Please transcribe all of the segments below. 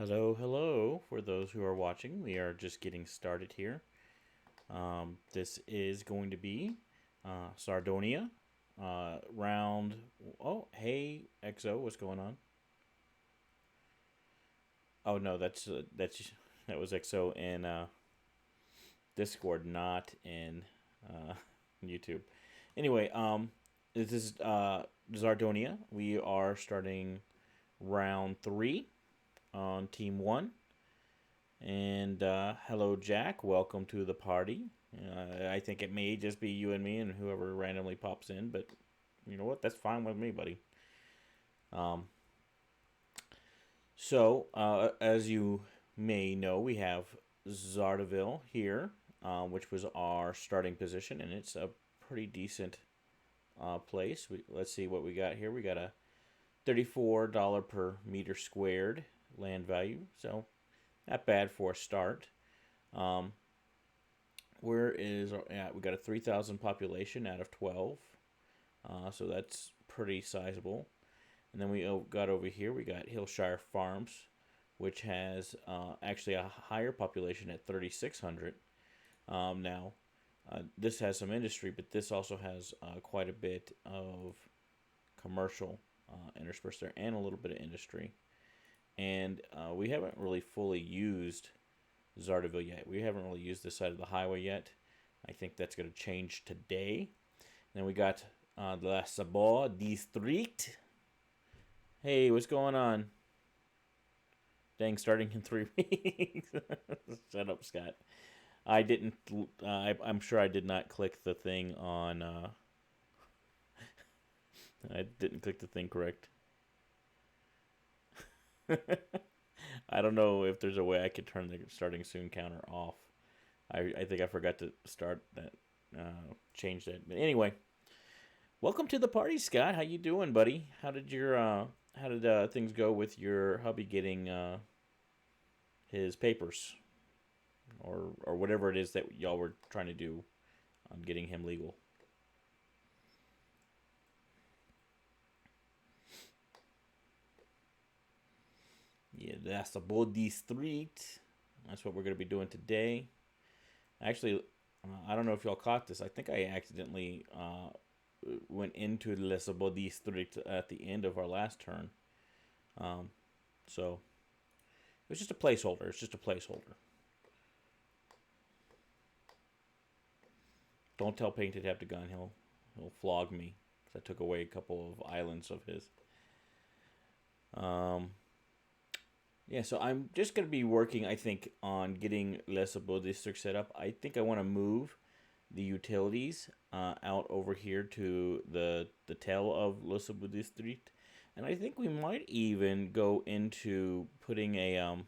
Hello, hello. For those who are watching, we are just getting started here. This is going to be Czardonia round. Oh, hey, XO, what's going on? Oh no, that was XO in Discord, not in uh, YouTube. Anyway, this is Zardonia. We are starting round 3 on Team 1. And hello, Jack. Welcome to the party. I think it may just be you and me and whoever randomly pops in, but you know what? That's fine with me, buddy. Um, as you may know, we have Zardaville here, which was our starting position, and it's a pretty decent place. Let's see what we got here. We got a $34 per meter squared land value, so not bad for a start. Um, where is yeah, we got a 3,000 population out of 12, so that's pretty sizable. And then we got over here, we got Hillshire Farms, which has actually a higher population at 3,600. Now, this has some industry, but this also has quite a bit of commercial interspersed there and a little bit of industry. And we haven't really fully used Zardaville yet. We haven't really used this side of the highway yet. I think that's going to change today. Then we got the Sabot District. Hey, what's going on? Dang, starting in 3 weeks. Shut up, Scott. I didn't. I'm sure I did not click the thing on. I didn't click the thing correct. I don't know if there's a way I could turn the starting soon counter off. I think I forgot to start that, change that. But anyway, welcome to the party, Scott. How you doing, buddy? How did things go with your hubby getting his papers, or whatever it is that y'all were trying to do on getting him legal? Yeah, that's the Sabot District. That's what we're going to be doing today. Actually, I don't know if y'all caught this. I think I accidentally went into the Sabot District at the end of our last turn. So it was just a placeholder. It's just a placeholder. Don't tell Painted to have the gun. He'll flog me because I took away a couple of islands of his. Yeah, so I'm just going to be working, I think, on getting Le Sabot District set up. I think I want to move the utilities out over here to the tail of Le Sabot District. And I think we might even go into putting a...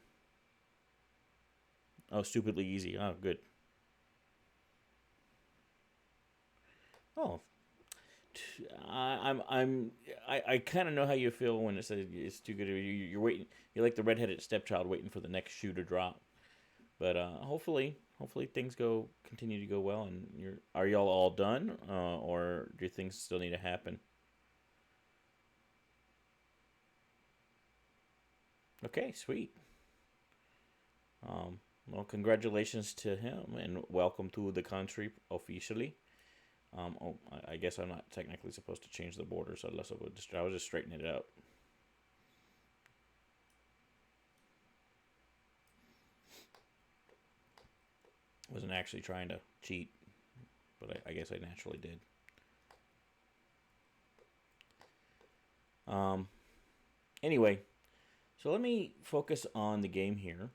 oh, stupidly easy. Oh, good. Oh, I kind of know how you feel when it says it's too good. You're waiting. You're like the redheaded stepchild waiting for the next shoe to drop. But hopefully things continue to go well. And are y'all all done, or do things still need to happen? Okay, sweet. Well, congratulations to him, and welcome to the country officially. I guess I'm not technically supposed to change the borders unless I was just straightening it out. Wasn't actually trying to cheat, but I guess I naturally did. Anyway, so let me focus on the game here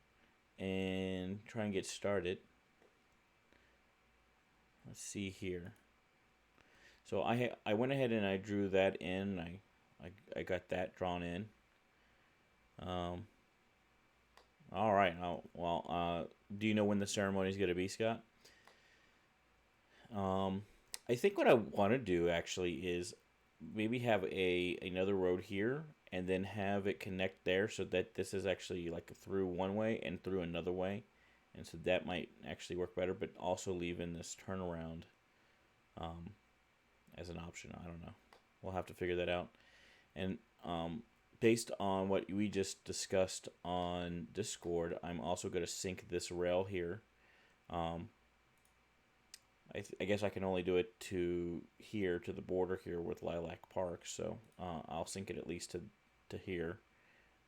and try and get started. Let's see here. So I went ahead and I drew that in. I got that drawn in. All right. Do you know when the ceremony is going to be, Scott? I think what I want to do actually is maybe have another road here and then have it connect there so that this is actually like through one way and through another way, and so that might actually work better. But also leave in this turnaround as an option. I don't know. We'll have to figure that out. And based on what we just discussed on Discord, I'm also going to sync this rail here. I guess I can only do it to here, to the border here with Lilac Park, so I'll sync it at least to here.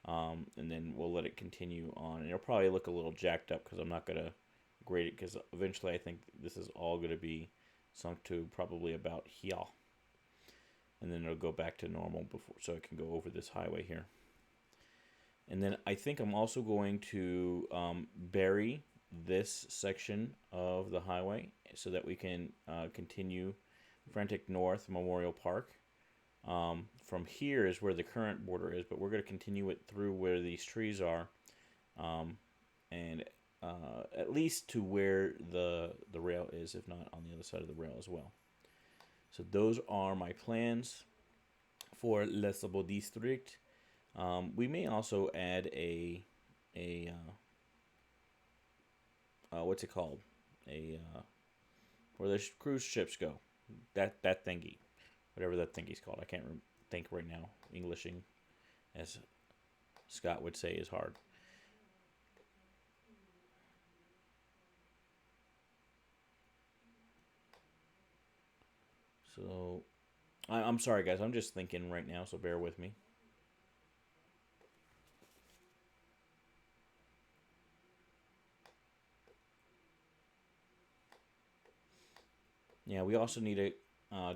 And then we'll let it continue on. And it'll probably look a little jacked up because I'm not going to grade it, because eventually I think this is all going to be sunk to probably about here. And then it'll go back to normal before, so it can go over this highway here. And then I think I'm also going to bury this section of the highway so that we can continue Frantic North Memorial Park. From here is where the current border is, but we're going to continue it through where these trees are, and at least to where the rail is, if not on the other side of the rail as well. So those are my plans for Le Sabot District. We may also add a what's it called? Where the cruise ships go. That thingy. Whatever that thingy's called. I can't think right now. Englishing, as Scott would say, is hard. So, I'm sorry, guys. I'm just thinking right now, so bear with me. Yeah, we also need to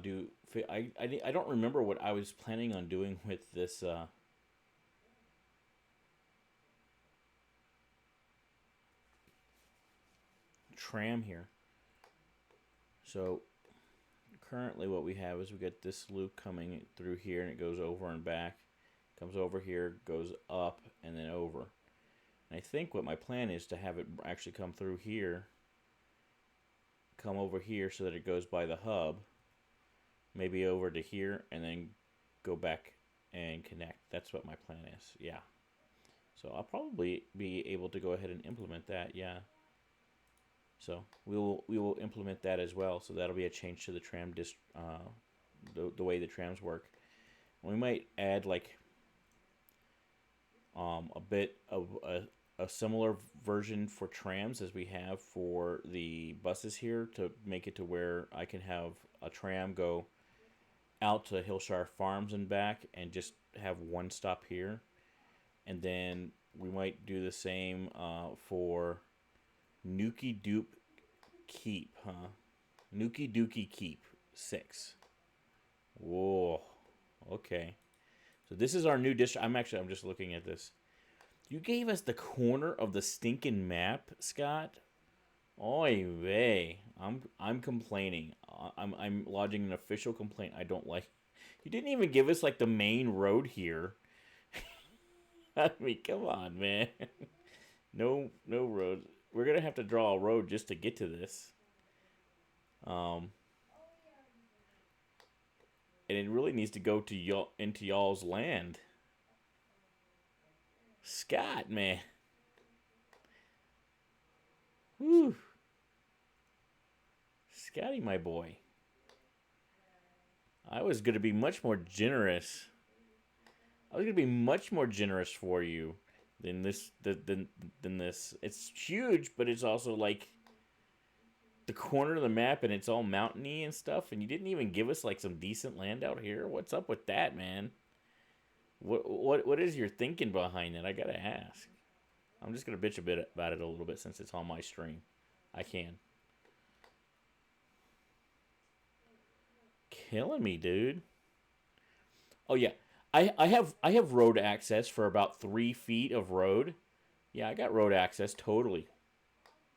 do. I don't remember what I was planning on doing with this tram here. So currently what we have is we got this loop coming through here, and it goes over and back, comes over here, goes up, and then over. And I think what my plan is to have it actually come through here, come over here so that it goes by the hub, maybe over to here, and then go back and connect. That's what my plan is. Yeah. So I'll probably be able to go ahead and implement that. Yeah. So we will implement that as well. So that'll be a change to the tram the way the trams work. We might add like a bit of a similar version for trams as we have for the buses here, to make it to where I can have a tram go out to Hillshire Farms and back and just have one stop here. And then we might do the same for Nuki Doop Keep, huh? Nuki Dookie Keep 6. Whoa. Okay. So this is our new district. I'm just looking at this. You gave us the corner of the stinking map, Scott. Oy vey. I'm complaining. I'm lodging an official complaint. I don't like. You didn't even give us like the main road here. I mean, come on, man. No road. We're gonna have to draw a road just to get to this. And it really needs to go to into y'all's land. Scott, man. Whew. Scotty, my boy. I was gonna be much more generous. I was gonna be much more generous for you than this. Than this. It's huge, but it's also like the corner of the map, and it's all mountainy and stuff. And you didn't even give us like some decent land out here. What's up with that, man? What is your thinking behind it? I gotta ask. I'm just gonna bitch a bit about it a little bit since it's on my stream. I can. Killing me, dude. Oh yeah. I have road access for about 3 feet of road. Yeah, I got road access totally.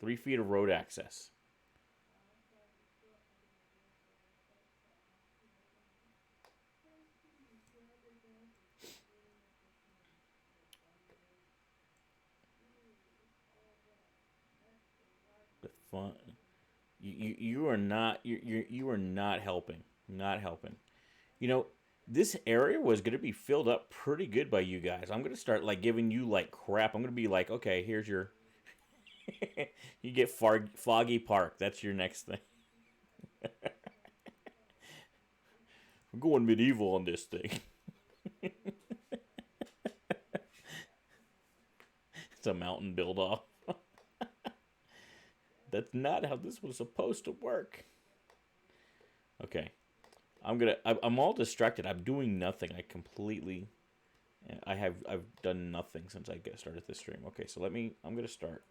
3 feet of road access. The fun. You are not you are not helping. Not helping. You know, this area was going to be filled up pretty good by you guys. I'm going to start like giving you like crap. I'm going to be like, okay, here's your you get Foggy Park. That's your next thing. We're going medieval on this thing. a mountain build off. That's not how this was supposed to work. Okay. I'm all distracted. I'm doing nothing. I've done nothing since I started this stream. Okay, so I'm gonna start.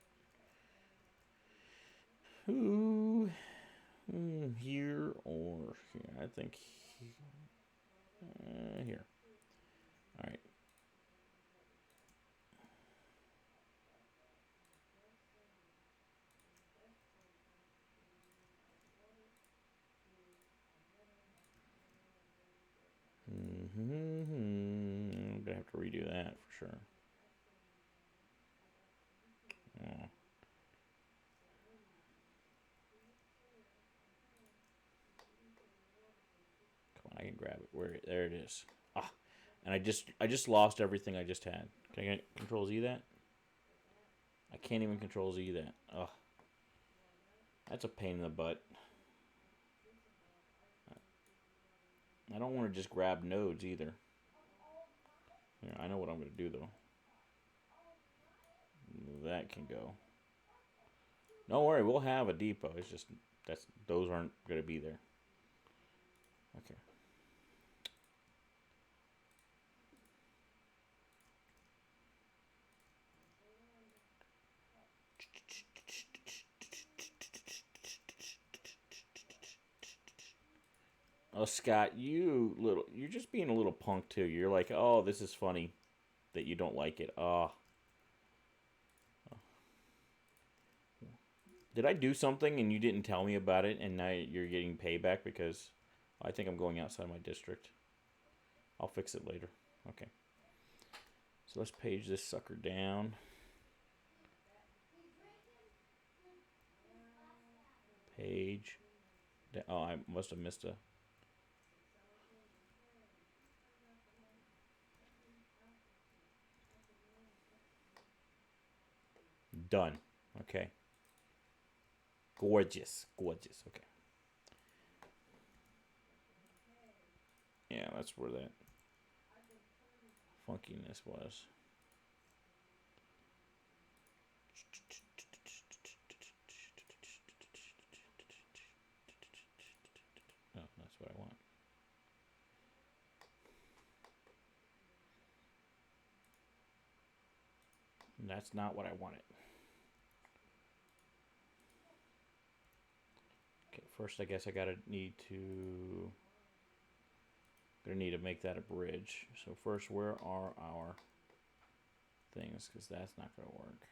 Who here or here? I think here. All right. I'm gonna have to redo that for sure. Oh. Come on, I can grab it. There it is. Ah, and I just lost everything I just had. Can I get Control Z that? I can't even Control Z that. Ugh. That's a pain in the butt. I don't want to just grab nodes either. Yeah, I know what I'm going to do though. That can go. Don't worry, we'll have a depot. It's just those aren't going to be there. Okay. Oh, Scott, you're just being a little punk too. You're like, oh, this is funny that you don't like it. Oh. Did I do something and you didn't tell me about it and now you're getting payback because I think I'm going outside my district? I'll fix it later. Okay. So let's page this sucker down. Page. Oh, I must have missed a... Done. Okay. Gorgeous. Gorgeous. Okay. Yeah, that's where that funkiness was. Oh, that's what I want. And that's not what I wanted. Okay, first I guess gonna need to make that a bridge. So first, where are our things? Because that's not gonna work.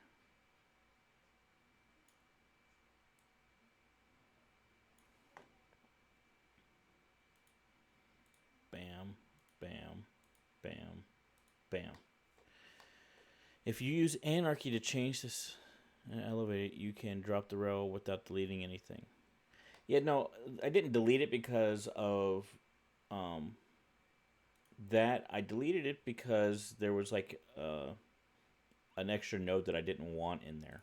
Bam, bam, bam, bam. If you use anarchy to change this and elevate it, you can drop the rail without deleting anything. Yeah, no, I didn't delete it because of that. I deleted it because there was like an extra node that I didn't want in there.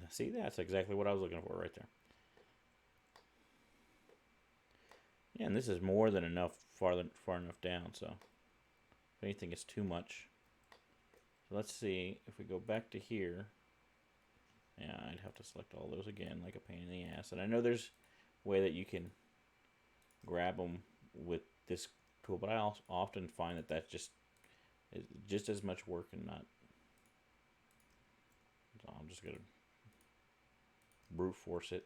See, that's exactly what I was looking for right there. Yeah, and this is more than enough, far enough down, so if anything, it's too much. So let's see, if we go back to here, yeah, I'd have to select all those again, like a pain in the ass. And I know there's a way that you can grab them with this tool, but I also often find that that's just as much work and not. So I'm just gonna brute force it.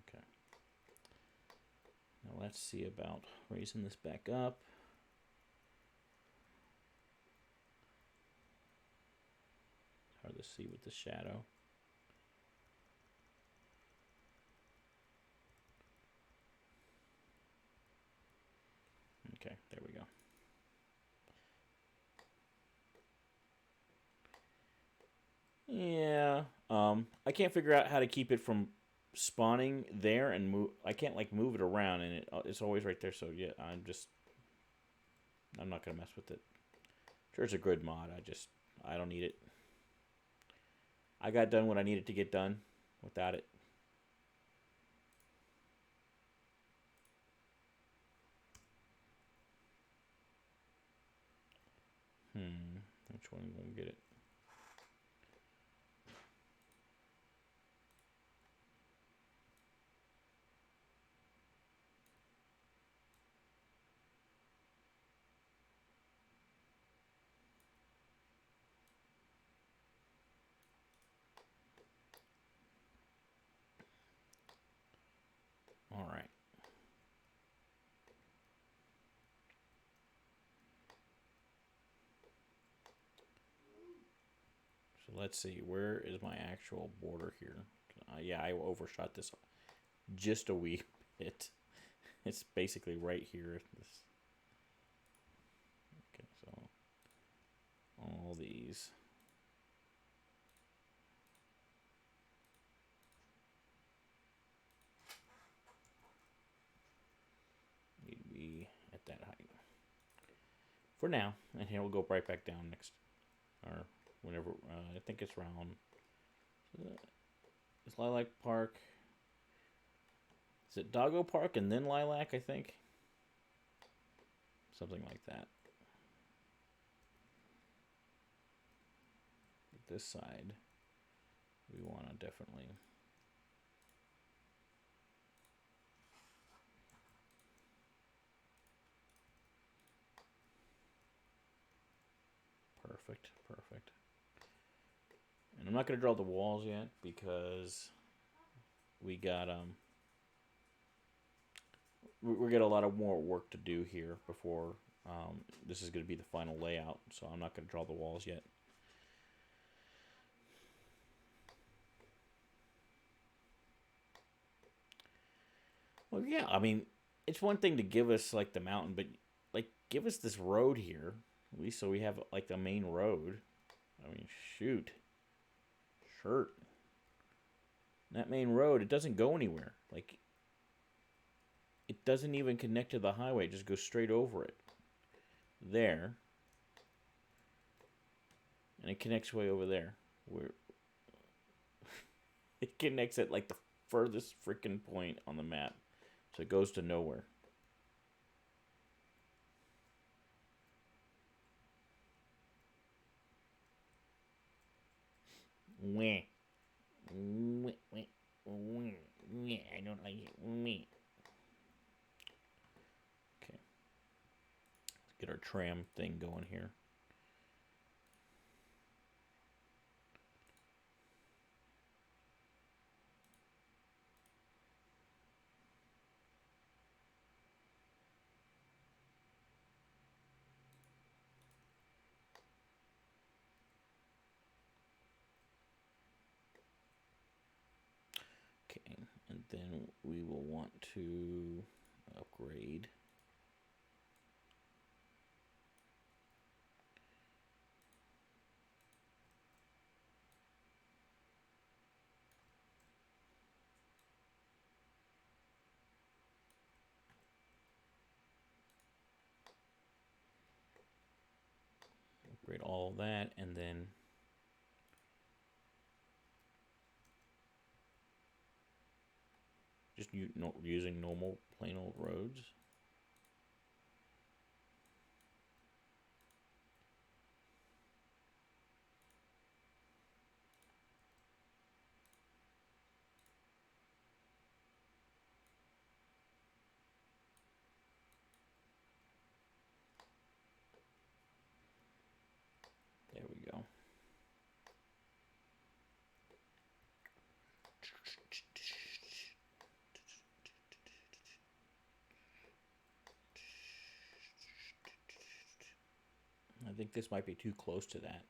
Okay. Now let's see about raising this back up. Hard to see with the shadow. Okay, there we go. Yeah, I can't figure out how to keep it from spawning there and move. I can't like move it around, and it's always right there. So yeah, I'm just I'm not going to mess with it. Sure, it's a grid mod. I don't need it. I got done what I needed to get done without it. Which one won't get it? All right. So let's see. Where is my actual border here? Yeah, I overshot this just a wee bit. It's basically right here. Okay, so all these. Need to be at that height. For now, and here we'll go right back down next, or whenever, I think it's around, it's Lilac Park. Is it Doggo Park and then Lilac, I think? Something like that. This side, we want to definitely... Perfect, perfect. And I'm not going to draw the walls yet because we got we got a lot of more work to do here before this is going to be the final layout. So I'm not going to draw the walls yet. Well, yeah, I mean, it's one thing to give us like the mountain, but like give us this road here, at least so we have like the main road. I mean, shoot. Shirt. That main road, it doesn't go anywhere. Like, it doesn't even connect to the highway. It just goes straight over it. There. And it connects way over there. Where it connects at like the furthest freaking point on the map. So it goes to nowhere. Wah. Wah, wah, wah. Yeah, I don't like it. Wah. Okay. Let's get our tram thing going here. Okay, and then we will want to upgrade. Upgrade all of that, and then just using normal plain old roads. There we go. I think this might be too close to that.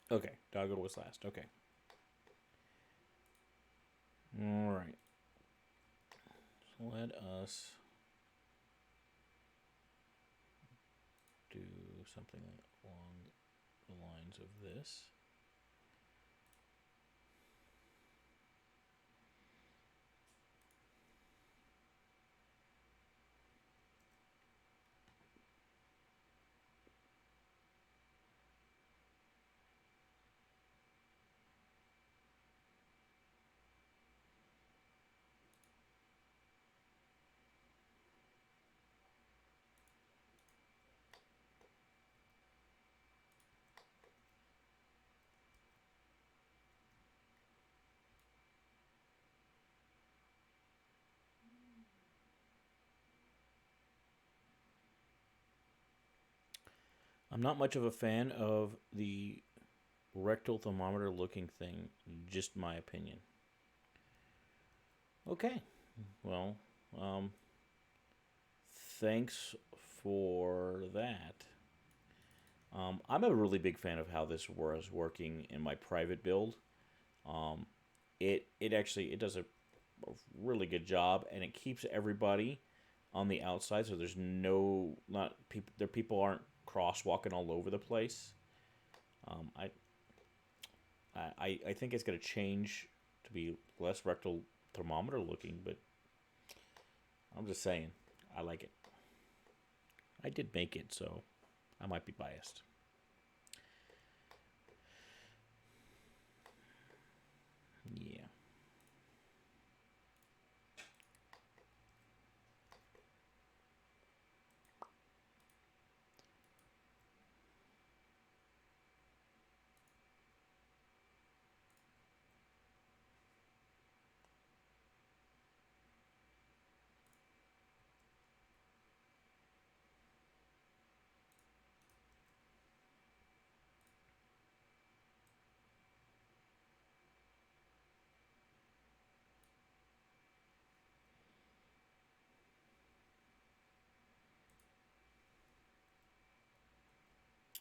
Okay, Doggo was last. Okay. All right. So let us do something along the lines of this. I'm not much of a fan of the rectal thermometer looking thing, just my opinion. Okay, well, um, thanks for that. I'm a really big fan of how this was working in my private build. Um, it actually it does a really good job, and it keeps everybody on the outside, so there's no not people there people aren't crosswalking all over the place. Um, I I think it's going to change to be less rectal thermometer looking, but I'm just saying, I like it. I did make it, so I might be biased. Yeah.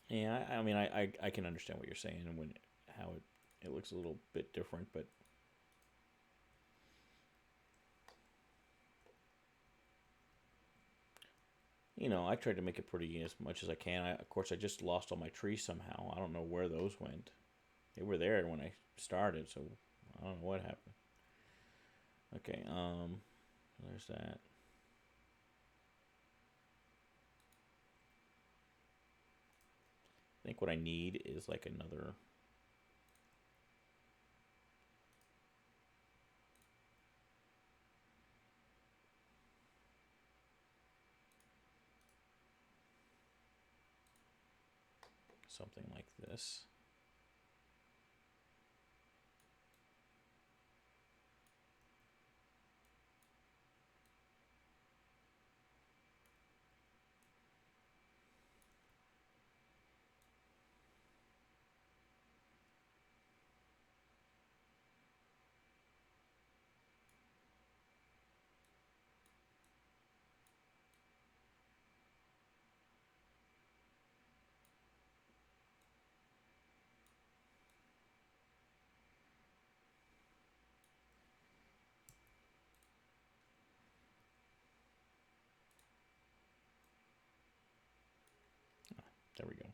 Yeah, I mean, I can understand what you're saying and when how it looks a little bit different, but I tried to make it pretty as much as I can. Of course, I just lost all my trees somehow. I don't know where those went. They were there when I started, so I don't know what happened. Okay, there's that. I think what I need is like another. Something like this. There we go.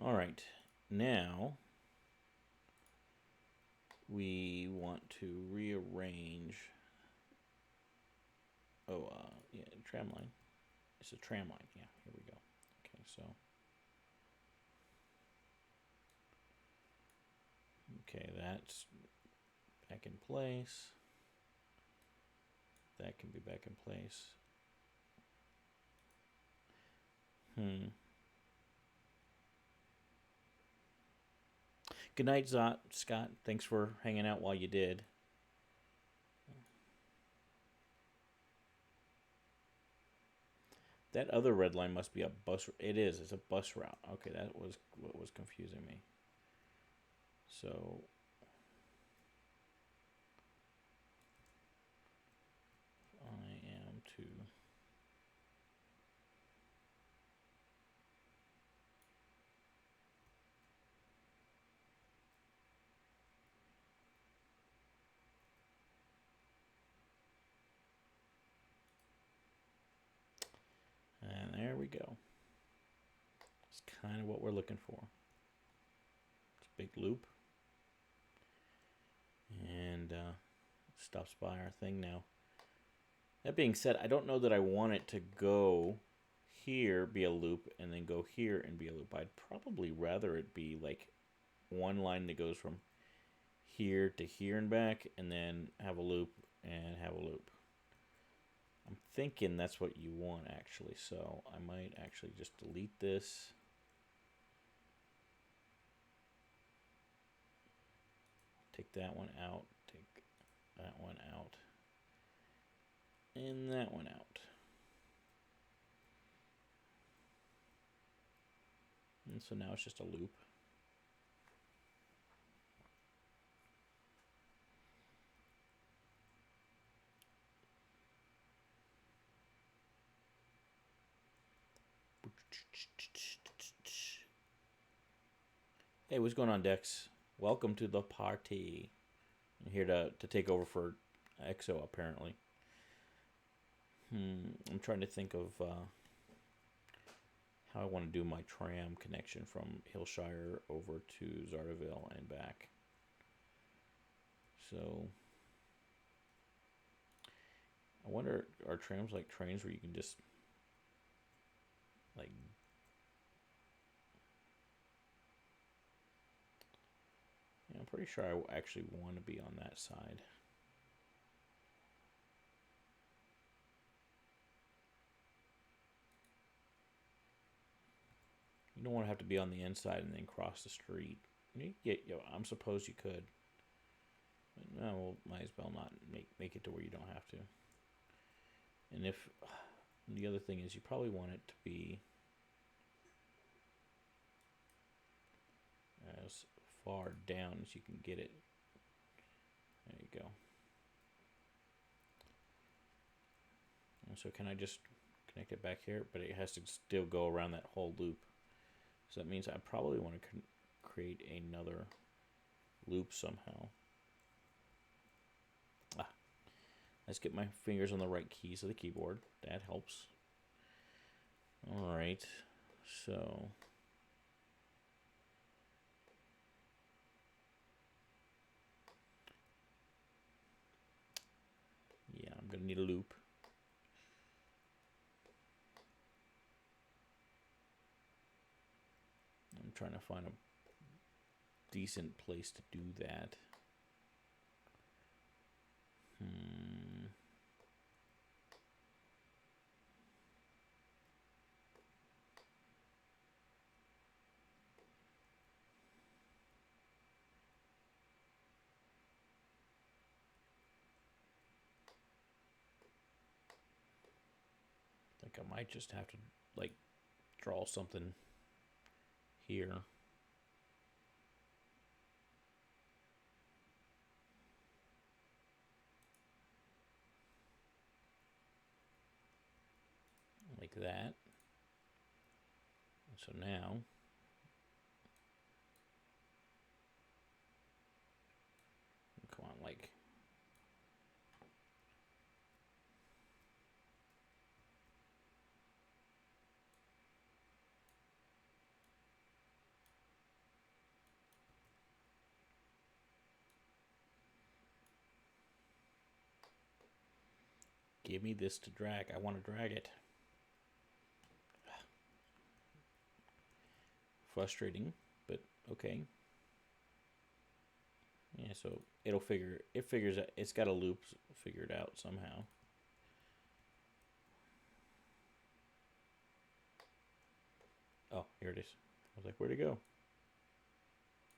All right. Now we want to rearrange. Oh, yeah, tram line. It's a tram line. Yeah, here we go. Okay, so. Okay, that's back in place. That can be back in place. Good night, Scott. Thanks for hanging out while you did. That other red line must be a bus. It is. It's a bus route. Okay, that was what was confusing me. So I am to. And there we go. It's kind of what we're looking for. It's a big loop. And stops by our thing now. That being said, I don't know that I want it to go here, be a loop, and then go here and be a loop. I'd probably rather it be like one line that goes from here to here and back, and then have a loop and have a loop. I'm thinking that's what you want, actually, so I might actually just delete this. Take that one out, take that one out, and that one out. And so now it's just a loop. Hey, what's going on, Dex? Welcome to the party. I'm here to take over for EXO, apparently. I'm trying to think of how I want to do my tram connection from Hillshire over to Czardonia and back. So I wonder, are trams like trains where you can just like I'm pretty sure I actually want to be on that side. You don't want to have to be on the inside and then cross the street. I'm suppose you could. But no, well, might as well not make it to where you don't have to. And if the other thing is, you probably want it to be as far down as you can get it. There you go. And so can I just connect it back here? But it has to still go around that whole loop. So that means I probably want to create another loop somehow. Let's get my fingers on the right keys of the keyboard. That helps. All right. So yeah, I'm going to need a loop. I'm trying to find a decent place to do that. I think I might just have to like draw something here. Like that. So now come on, like give me this to drag. I want to drag it. Frustrating, but okay. Yeah, so it figures out, it's got a loop figured out somehow. Oh, here it is. I was like, where'd it go?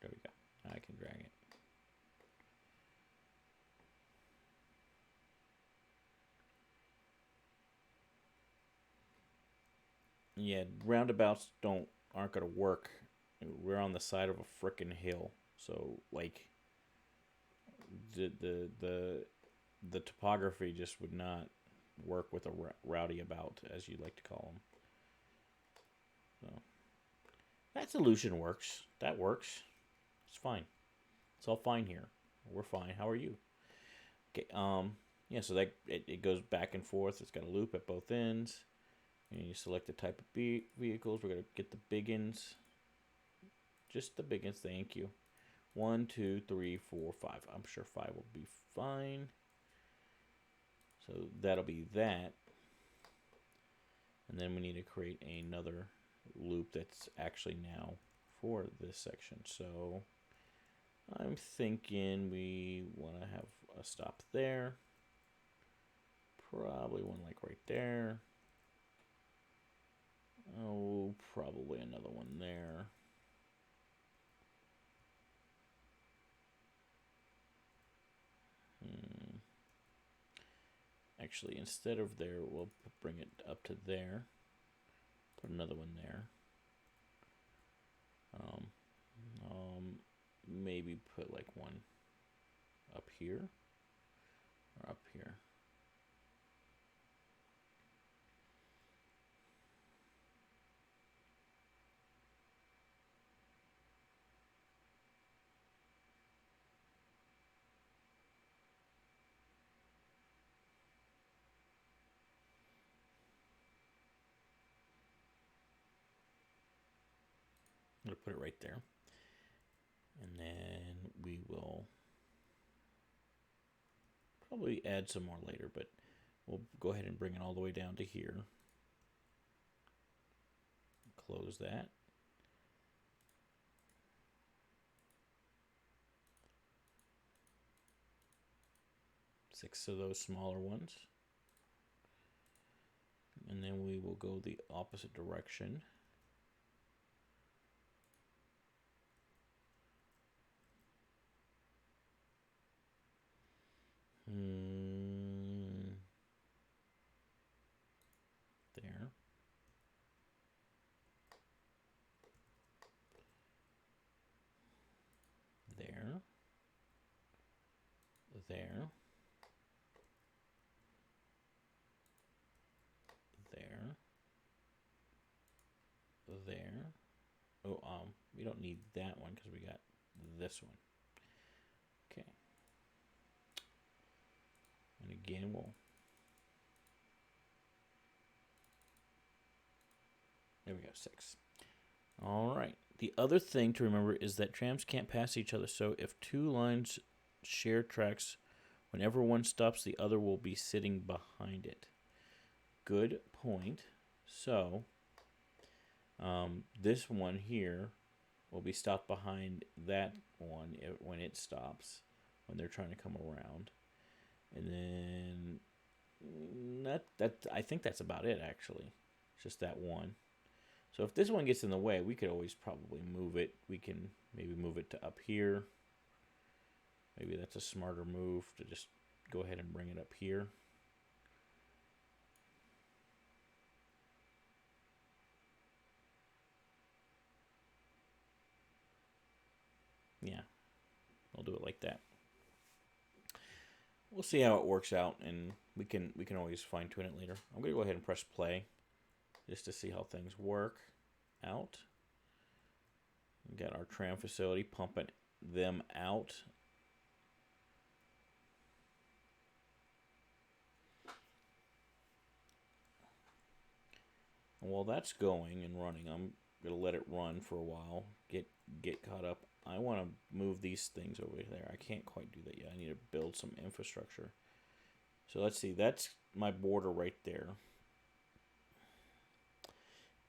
There we go. I can drag it. Yeah, roundabouts aren't gonna work. We're on the side of a frickin' hill, so like the topography just would not work with a rowdy about, as you like to call them. So that solution works. That works. It's fine. It's all fine here. We're fine. How are you? Okay. Yeah. So that it goes back and forth. It's got a loop at both ends. And you select the type of vehicles. We're gonna get the biggins. Just the biggins. Thank you. 1, 2, 3, 4, 5. I'm sure 5 will be fine. So that'll be that. And then we need to create another loop that's actually now for this section. So I'm thinking we want to have a stop there. Probably one like right there. Oh, probably another one there. Actually, instead of there, we'll bring it up to there. Put another one there. Maybe put like one up here or up here. I'm going to put it right there. And then we will probably add some more later, but we'll go ahead and bring it all the way down to here. Close that. Six of those smaller ones. And then we will go the opposite direction. There. There. There. There. There. Oh, we don't need that one because we got this one. Okay. And again, there we go, 6. All right. The other thing to remember is that trams can't pass each other. So if two lines share tracks, whenever one stops, the other will be sitting behind it. Good point. So this one here will be stopped behind that one when it stops, when they're trying to come around. And then I think that's about it, actually. It's just that one. So if this one gets in the way, we could always probably move it. We can maybe move it to up here. Maybe that's a smarter move to just go ahead and bring it up here. Yeah, I'll do it like that. We'll see how it works out, and we can always fine tune it later. I'm gonna go ahead and press play, just to see how things work out. We got our tram facility pumping them out. And while that's going and running, I'm gonna let it run for a while. Get caught up. I want to move these things over there. I can't quite do that yet. I need to build some infrastructure. So let's see. That's my border right there.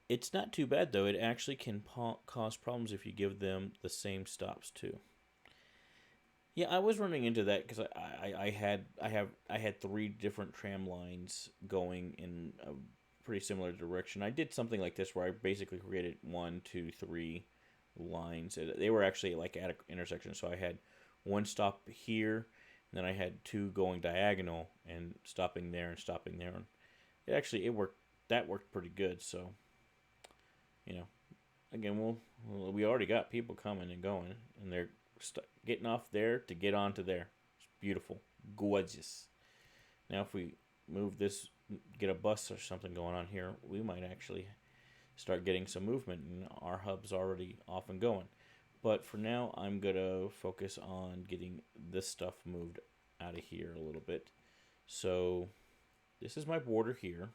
It's not too bad though. It actually can cause problems if you give them the same stops too. Yeah, I was running into that because I had 3 different tram lines going in a pretty similar direction. I did something like this where I basically created 1, 2, 3 lines. They were actually like at an intersection, so I had one stop here, and then I had two going diagonal and stopping there and stopping there. And it worked. That worked pretty good. So, you know, again, we already got people coming and going, and they're getting off there to get onto there. It's beautiful, gorgeous. Now, if we move this, get a bus or something going on here, we might actually start getting some movement, and our hub's already off and going. But for now, I'm going to focus on getting this stuff moved out of here a little bit. So this is my border here.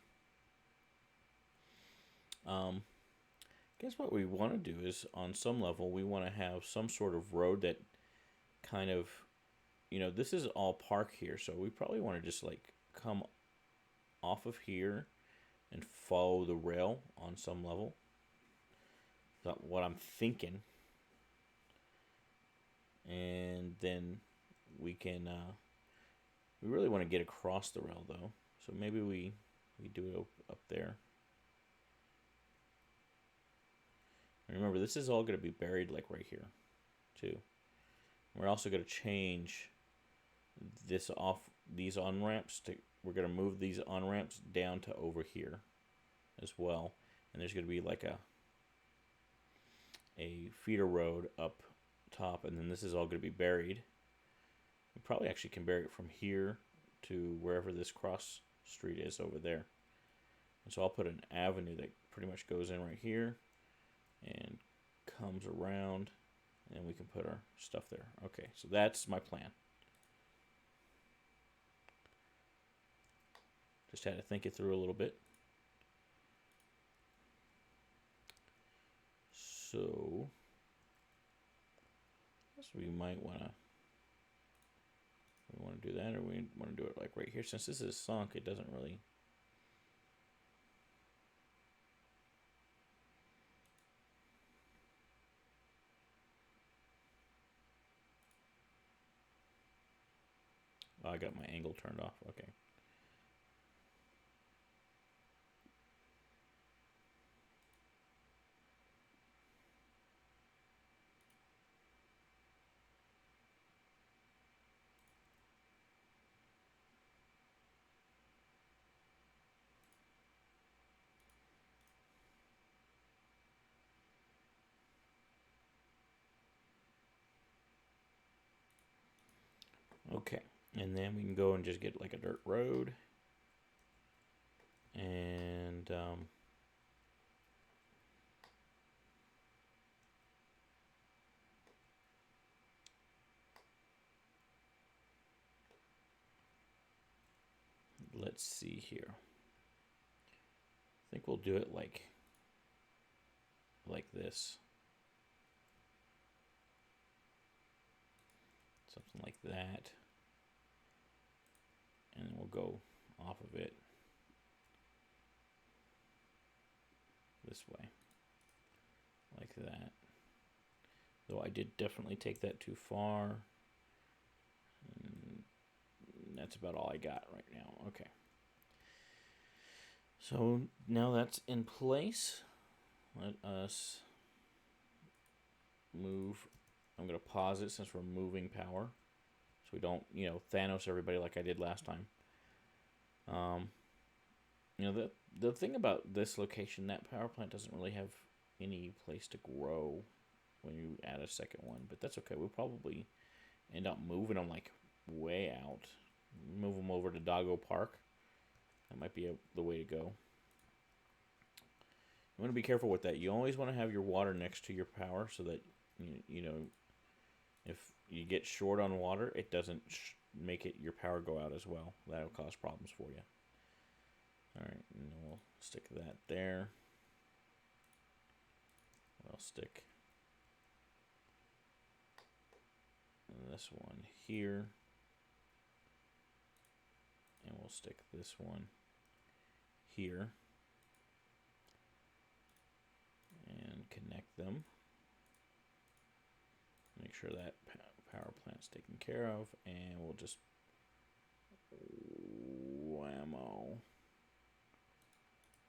Guess what we want to do is, on some level, we want to have some sort of road that kind of, this is all park here, so we probably want to just like come off of here and follow the rail on some level. That's what I'm thinking. And then we can, we really want to get across the rail though. So maybe we do it up there. Remember, this is all going to be buried like right here too. We're also going to change this off, these on-ramps to, we're going to move these on-ramps down to over here as well. And there's going to be like a feeder road up top, and then this is all going to be buried. We probably actually can bury it from here to wherever this cross street is over there. And so I'll put an avenue that pretty much goes in right here and comes around, and we can put our stuff there. Okay, so that's my plan. Just had to think it through a little bit. So we might want to do that, or we want to do it like right here. Since this is sunk, it doesn't really. Oh, I got my angle turned off. Okay. Okay, and then we can go and just get like a dirt road, and let's see here. I think we'll do it like this. Something like that. And then we'll go off of it this way. Like that. Though I did definitely take that too far. And that's about all I got right now. Okay. So now that's in place. Let us move. I'm going to pause it since we're moving power, so we don't, Thanos everybody like I did last time. The thing about this location, that power plant doesn't really have any place to grow when you add a second one, but that's okay. We'll probably end up moving them like way out. Move them over to Doggo Park. That might be the way to go. You want to be careful with that. You always want to have your water next to your power so that, if you get short on water, it doesn't make your power go out as well. That'll cause problems for you. All right, and we'll stick that there. I'll stick this one here. And we'll stick this one here. And connect them. Make sure that power plant's taken care of, and we'll just whammo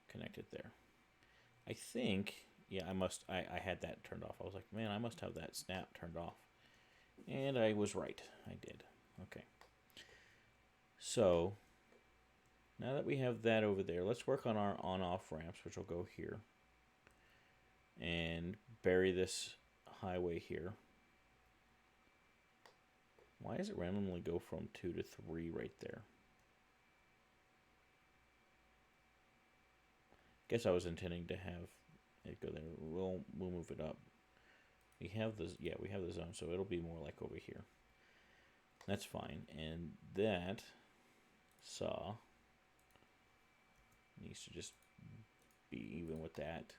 connect it there. I think Yeah, I had that turned off. I was like, man, I must have that snap turned off. And I was right. I did. Okay. So, now that we have that over there, let's work on our on-off ramps, which will go here. And bury this highway here. Why does it randomly go from 2 to 3 right there? Guess I was intending to have it go there. We'll move it up. We have this, yeah, we have the zone, so it'll be more like over here. That's fine. And that saw needs to just be even with that.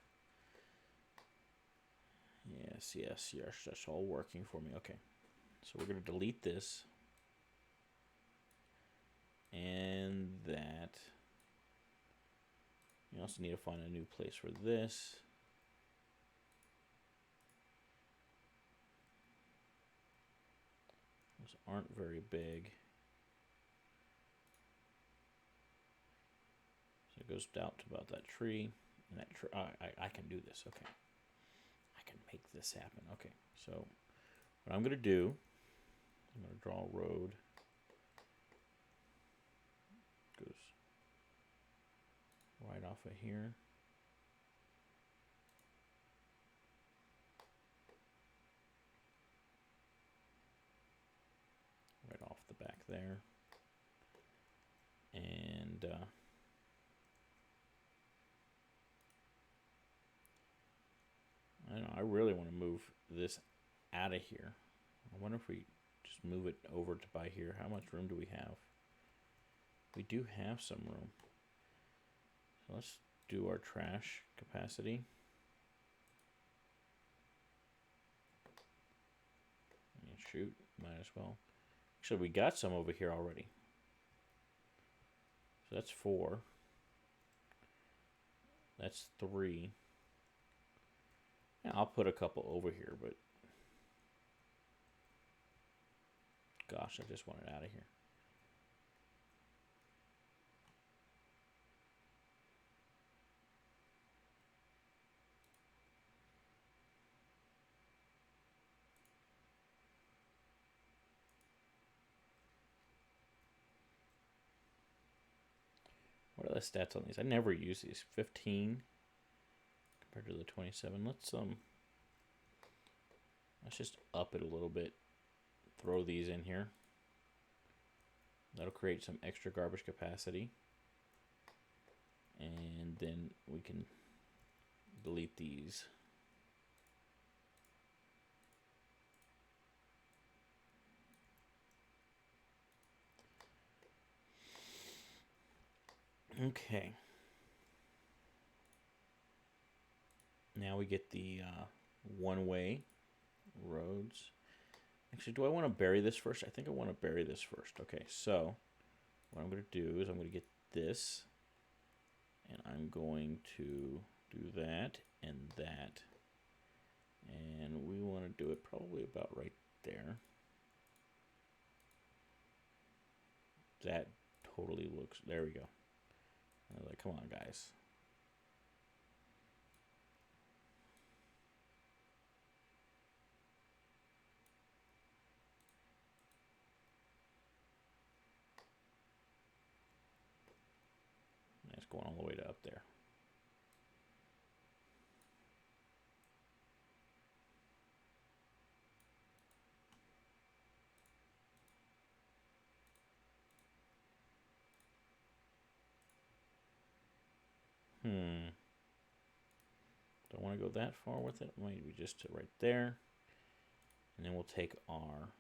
Yes, yes, yes, that's all working for me. Okay. So we're going to delete this. And that. You also need to find a new place for this. Those aren't very big. So it goes down to about that tree. And that tree, I can do this. Okay. I can make this happen. Okay. So what I'm going to do, I'm going to draw a road. Goes right off of here. Right off the back there. And I don't know, I really want to move this out of here. I wonder if we just move it over to by here. How much room do we have? We do have some room. So let's do our trash capacity. And shoot, might as well. Actually, we got some over here already. So that's 4. That's 3. Yeah, I'll put a couple over here, but gosh, I just want it out of here. What are the stats on these? I never use these. 15 compared to the 27. Let's just up it a little bit. Throw these in here. That'll create some extra garbage capacity. And then we can delete these. Okay. Now we get the one-way roads. Actually, do I want to bury this first? I think I want to bury this first. Okay, so what I'm going to do is I'm going to get this. And I'm going to do that and that. And we want to do it probably about right there. That totally looks, there we go. I was like, come on, guys. It's going all the way to up there. Don't want to go that far with it. Maybe just to right there. And then we'll take our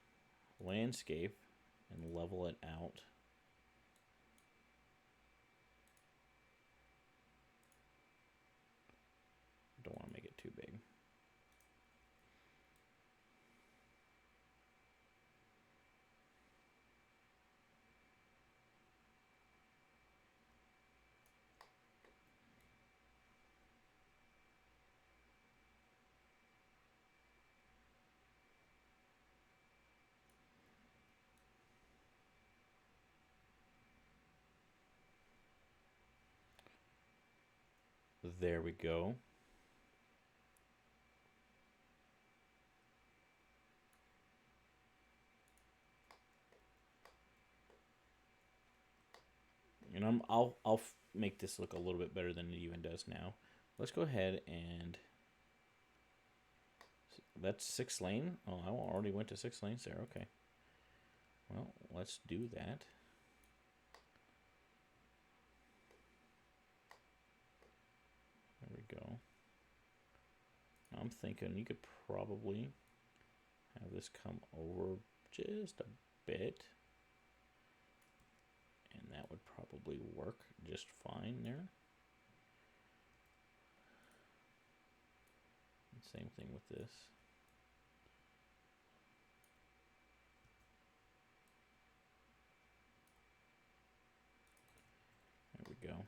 landscape and level it out. Don't want to make it too big. There we go. And I'll make this look a little bit better than it even does now. Let's go ahead and that's 6 lane. Oh, I already went to 6 lanes there. Okay. Well, let's do that. There we go. I'm thinking you could probably have this come over just a bit. And that would probably work just fine there. And same thing with this. There we go.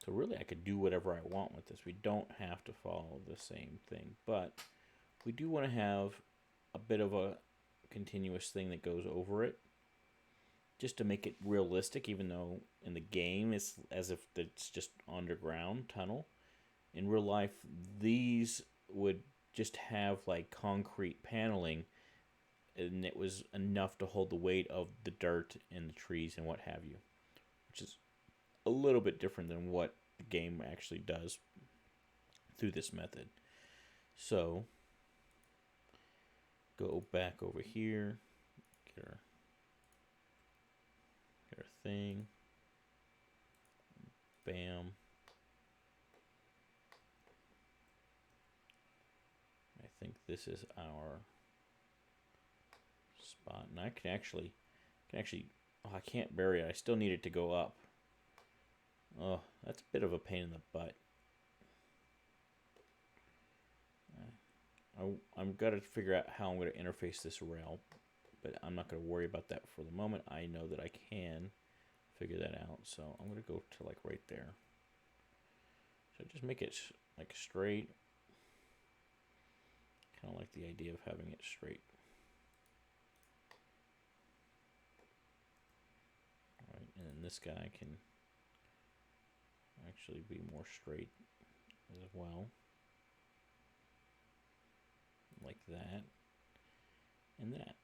So really I could do whatever I want with this. We don't have to follow the same thing, but we do want to have a bit of a continuous thing that goes over it, just to make it realistic, even though in the game it's as if it's just underground tunnel. In real life, these would just have like concrete paneling, and it was enough to hold the weight of the dirt and the trees and what have you, which is a little bit different than what the game actually does through this method. So go back over here, get our thing, bam. I think this is our spot, and I can actually, oh, I can't bury it. I still need it to go up. Oh, that's a bit of a pain in the butt. I'm gonna figure out how I'm gonna interface this rail, but I'm not gonna worry about that for the moment. I know that I can figure that out, so I'm gonna go to like right there. So just make it like straight. Kind of like the idea of having it straight. All right, and then this guy can actually be more straight as well, like that, and that.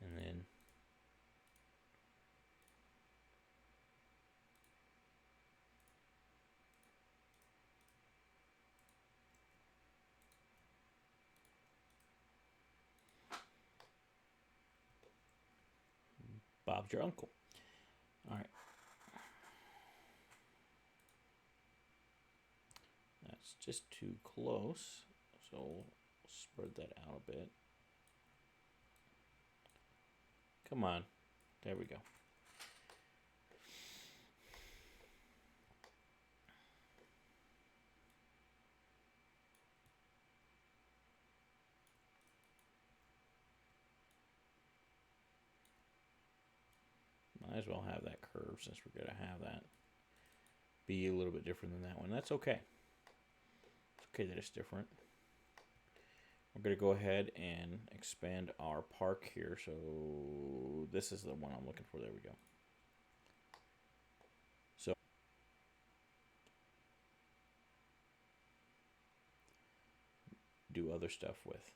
And then Bob's your uncle. All right. That's just too close, so we'll spread that out a bit. Come on. There we go. Might as well have that curve since we're going to have that be a little bit different than that one. That's okay. It's okay that it's different. We're going to go ahead and expand our park here. So this is the one I'm looking for. There we go. So do other stuff with.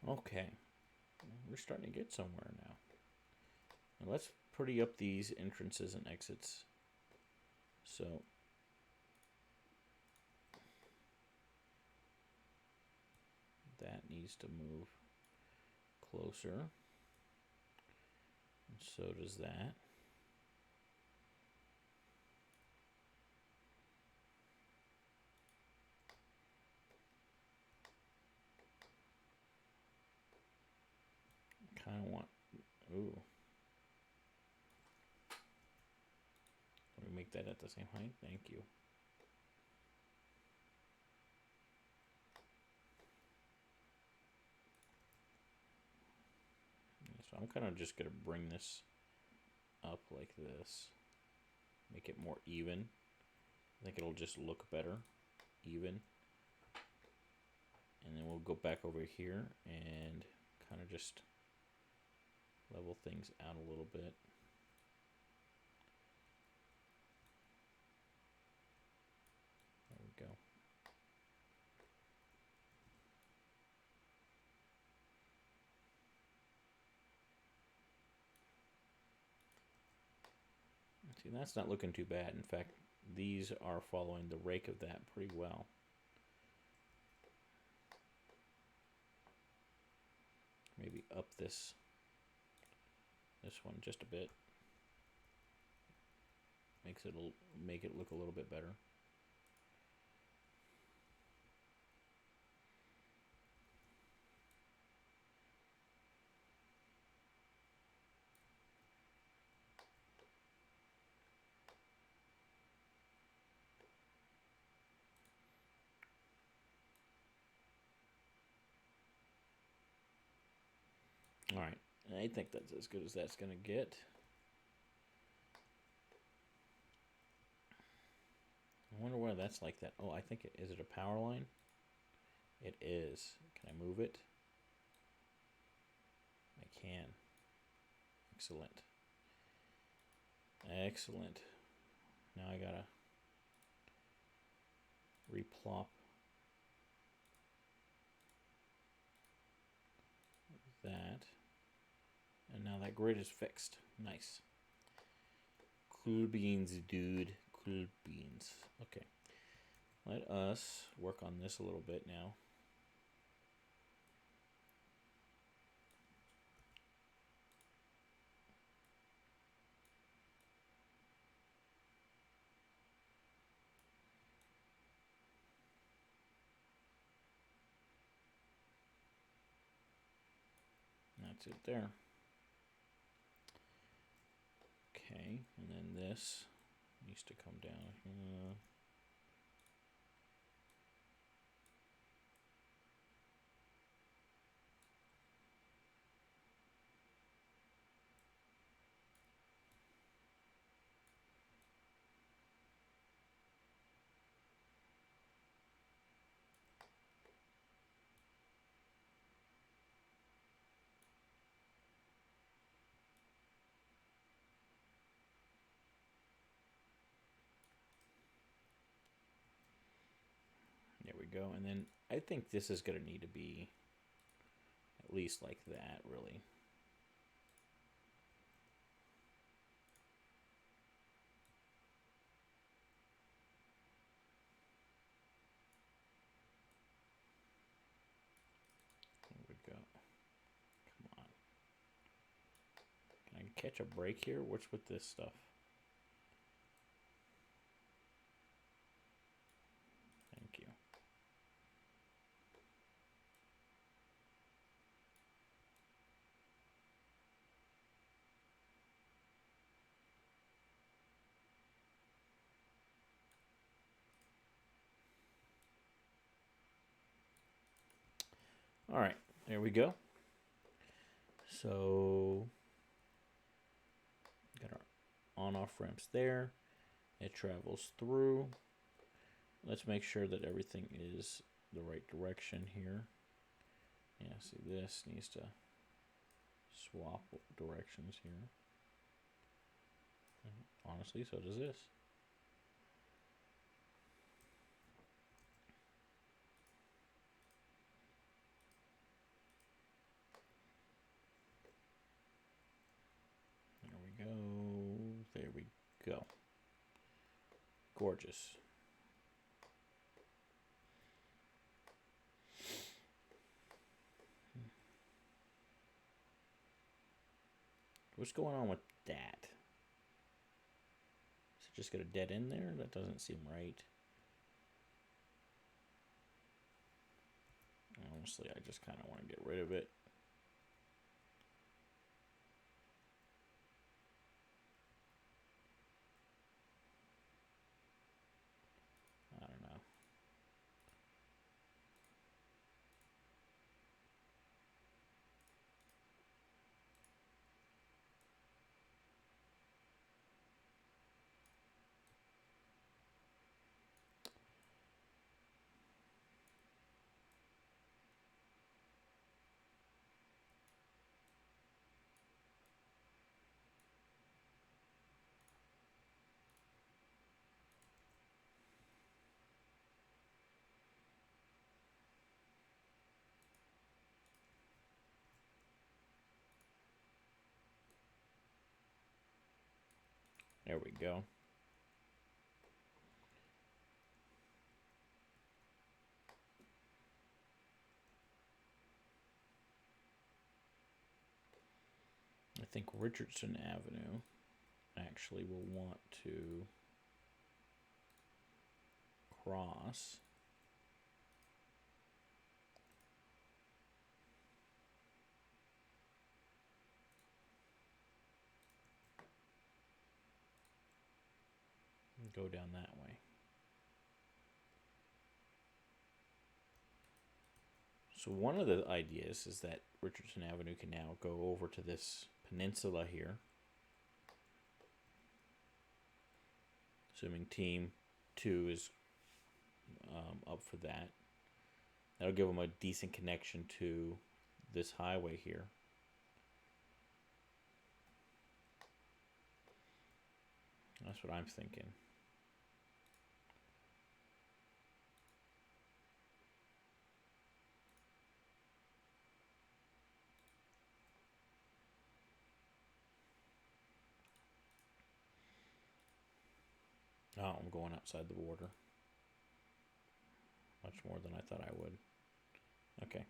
Okay, we're starting to get somewhere now. Now let's pretty up these entrances and exits. So that needs to move closer, and so does that. Kind of want, ooh. Let me make that at the same height. Thank you. So I'm kind of just going to bring this up like this. Make it more even. I think it'll just look better, even. And then we'll go back over here and kind of just level things out a little bit. There we go. See, that's not looking too bad. In fact, these are following the rake of that pretty well. Maybe up this one just a bit. Make it look a little bit better. All right, I think that's as good as that's going to get. I wonder why that's like that. Oh, I think is it a power line? It is. Can I move it? I can. Excellent. Excellent. Now I gotta replop that. And now that grid is fixed. Nice. Cool beans, dude. Cool beans. Okay. Let us work on this a little bit now. That's it there. Okay, and then this needs to come down here. There we go. And then I think this is going to need to be at least like that, really. There we go. Come on. Can I catch a break here? What's with this stuff? Thank you. All right, there we go. So, got our on-off ramps there. It travels through. Let's make sure that everything is the right direction here. Yeah, see, this needs to swap directions here. And honestly, so does this. There we go. There we go. Gorgeous. What's going on with that? Is it just got a dead end there? That doesn't seem right. Honestly, I just kind of want to get rid of it. I don't know. There we go. I think Richardson Avenue actually will want to cross and go down that way. So one of the ideas is that Richardson Avenue can now go over to this peninsula here. Assuming team 2 is up for that. That'll give them a decent connection to this highway here. That's what I'm thinking. Oh, I'm going outside the border. Much more than I thought I would. Okay.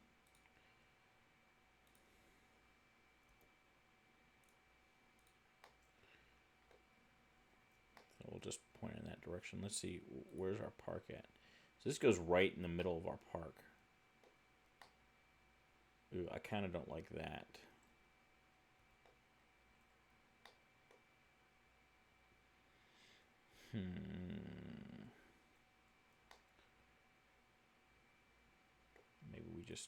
So we'll just point in that direction. Let's see, where's our park at? So this goes right in the middle of our park. Ooh, I kind of don't like that. Maybe we just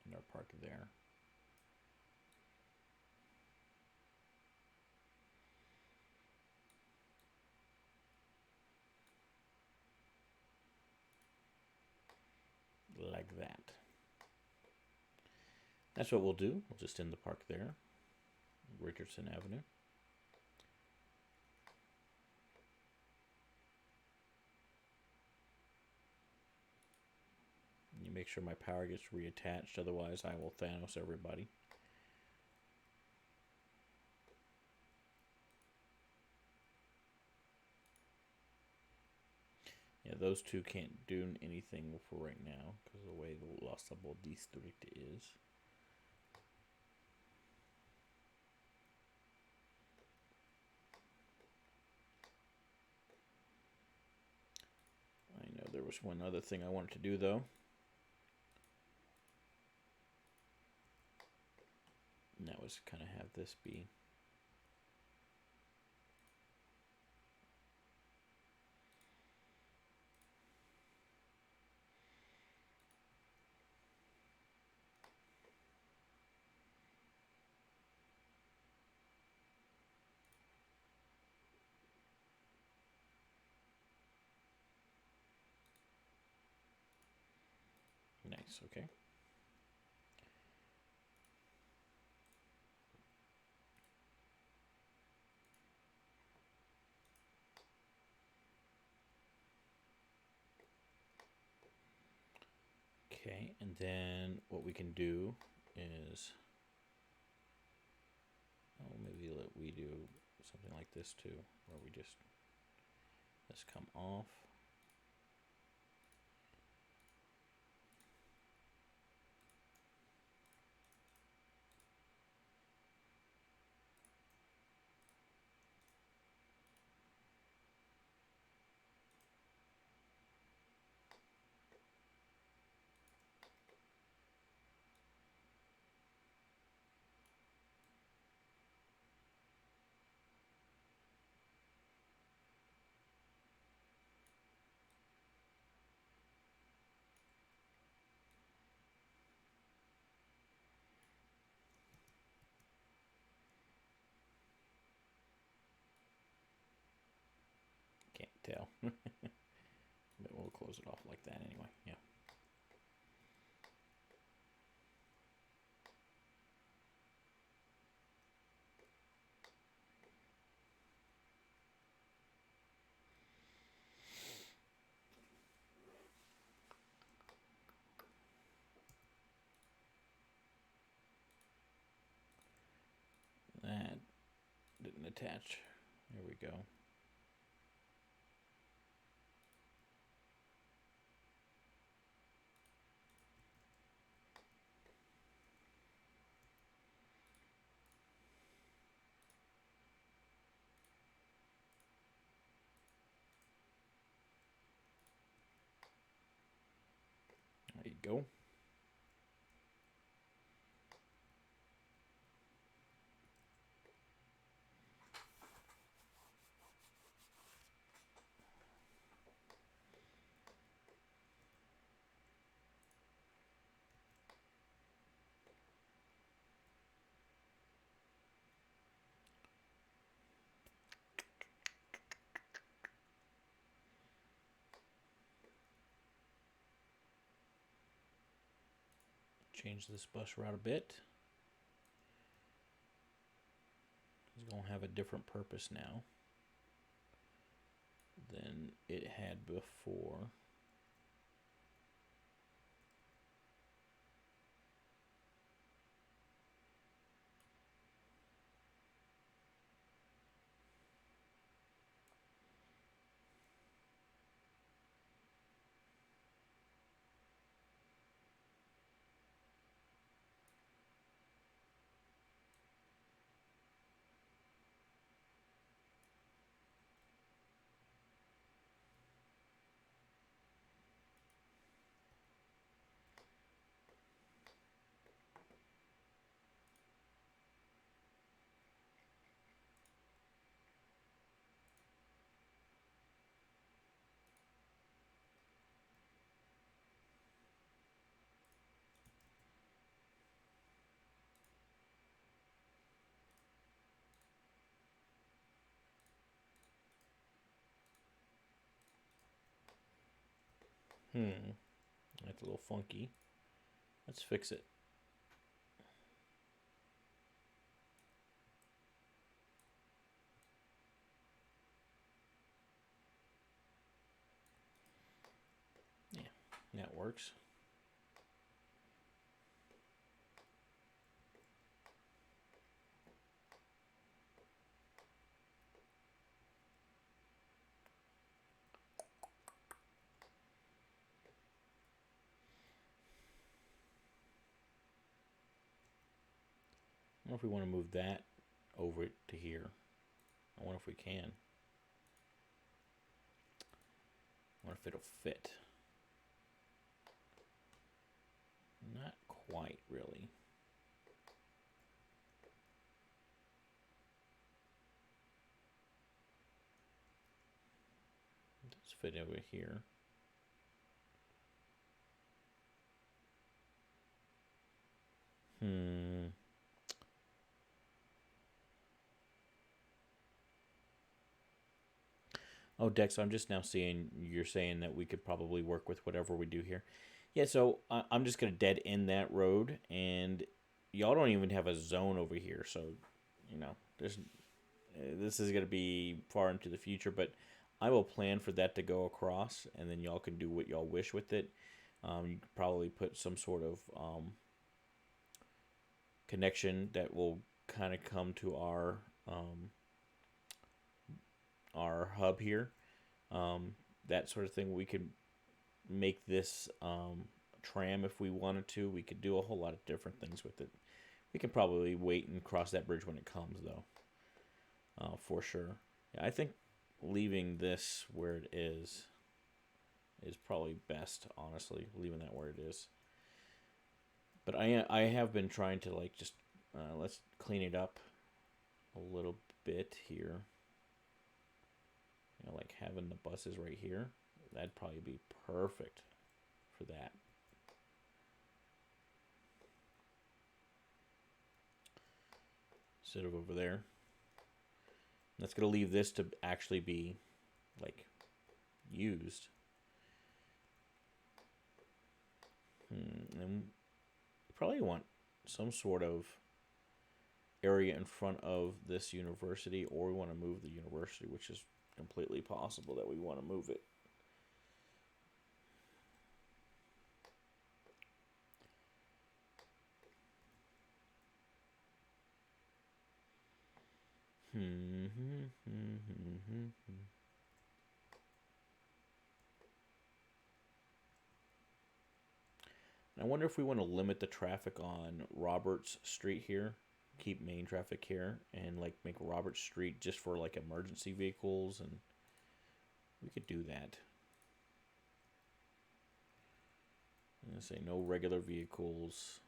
end our park there. Like that. That's what we'll do. We'll just end the park there. Richardson Avenue. You make sure my power gets reattached, otherwise I will Thanos everybody. Yeah, those two can't do anything for right now because of the way the Sabot District is. I know there was one other thing I wanted to do though. And that was kind of have this be nice, okay. Okay, and then what we can do is, oh, maybe we do something like this too, where we just, this come off. Can't tell. But we'll close it off like that anyway. Yeah. attach. There we go. There you go. Change this bus route a bit. It's going to have a different purpose now than it had before. That's a little funky. Let's fix it. Yeah, that works. I wonder if we want to move that over to here. I wonder if we can. I wonder if it'll fit. Not quite, really. Let's fit over here. Oh, Dex, I'm just now seeing you're saying that we could probably work with whatever we do here. Yeah, so I'm just going to dead end that road, and y'all don't even have a zone over here, so, you know, this is going to be far into the future, but I will plan for that to go across, and then y'all can do what y'all wish with it. You could probably put some sort of connection that will kind of come to our hub here, that sort of thing. We could make this tram if we wanted to. We could do a whole lot of different things with it. We can probably wait and cross that bridge when it comes, though, for sure. Yeah, I think leaving this where it is probably best, honestly, leaving that where it is. But I have been trying to, like, just let's clean it up a little bit here. You know, like having the buses right here, that'd probably be perfect for that. Instead of over there. That's going to leave this to actually be, like, used. And probably want some sort of area in front of this university, or we want to move the university, which is completely possible that we want to move it. I wonder if we want to limit the traffic on Roberts Street here, keep main traffic here, and like make Roberts Street just for like emergency vehicles, and we could do that. I'm gonna say no regular vehicles,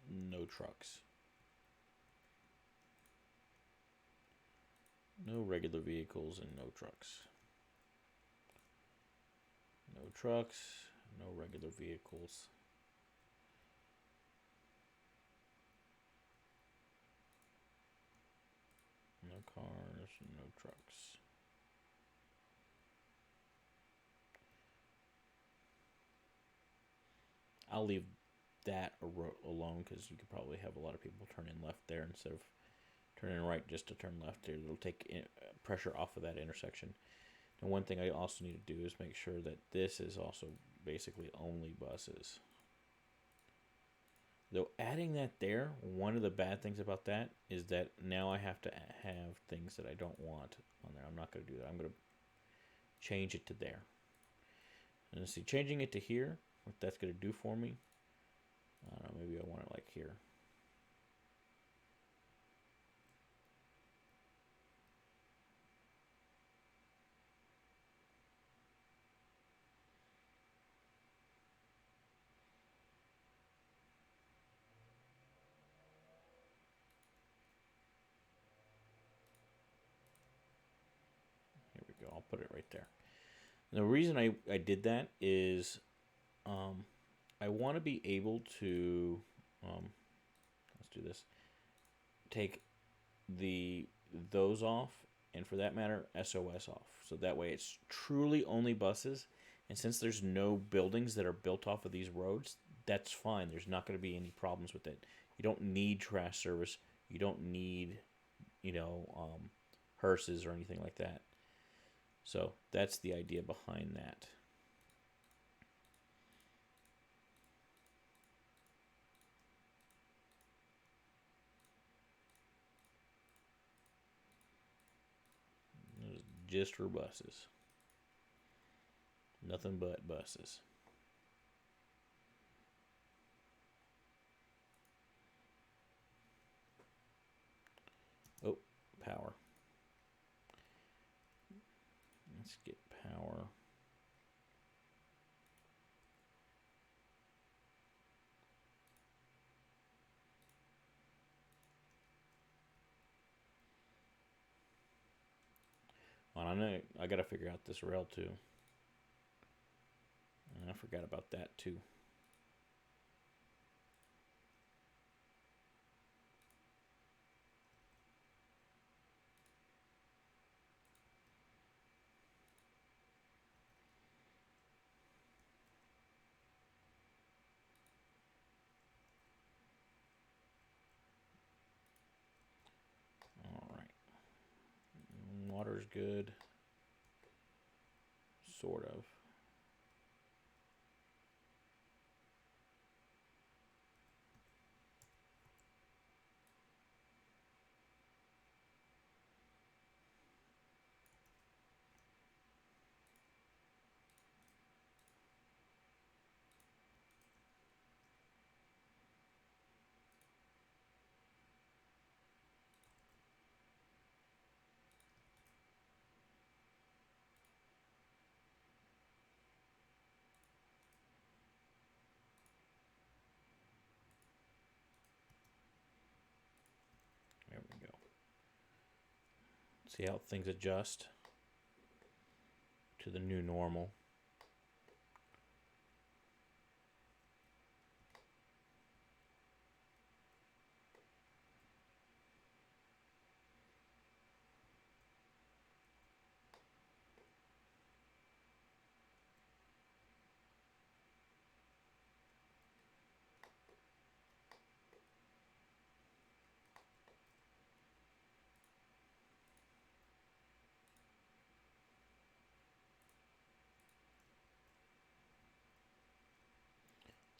no trucks. No regular vehicles and no trucks. No trucks, no regular vehicles. No cars, no trucks. I'll leave that alone because you could probably have a lot of people turn in left there instead of turning right just to turn left there. It'll take pressure off of that intersection. And one thing I also need to do is make sure that this is also basically only buses. Though adding that there, one of the bad things about that is that now I have to have things that I don't want on there. I'm not going to do that. I'm going to change it to there. And see, changing it to here, what that's going to do for me, I don't know, maybe I want it like here. Here we go. I'll put it right there. And the reason I did that is I want to be able to, let's do this, take those off, and for that matter, SOS off. So that way it's truly only buses. And since there's no buildings that are built off of these roads, that's fine. There's not going to be any problems with it. You don't need trash service. You don't need, hearses or anything like that. So that's the idea behind that. Just for buses. Nothing but buses. Oh, power. Let's get power. Well, I gotta figure out this rail too. And I forgot about that too. All right. Water's good. Sort of. There we go. See how things adjust to the new normal.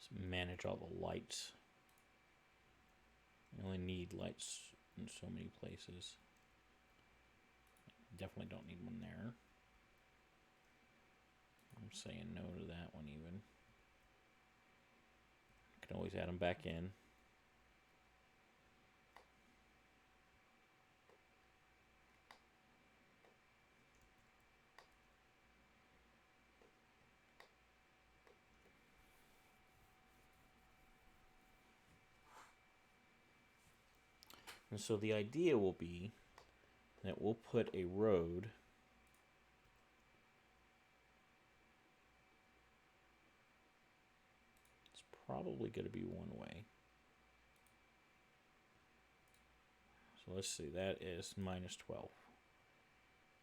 Let's manage all the lights. You only need lights in so many places. Definitely don't need one there. I'm saying no to that one even. Can always add them back in. And so the idea will be that we'll put a road it's probably going to be one way. So let's see, that is minus 12.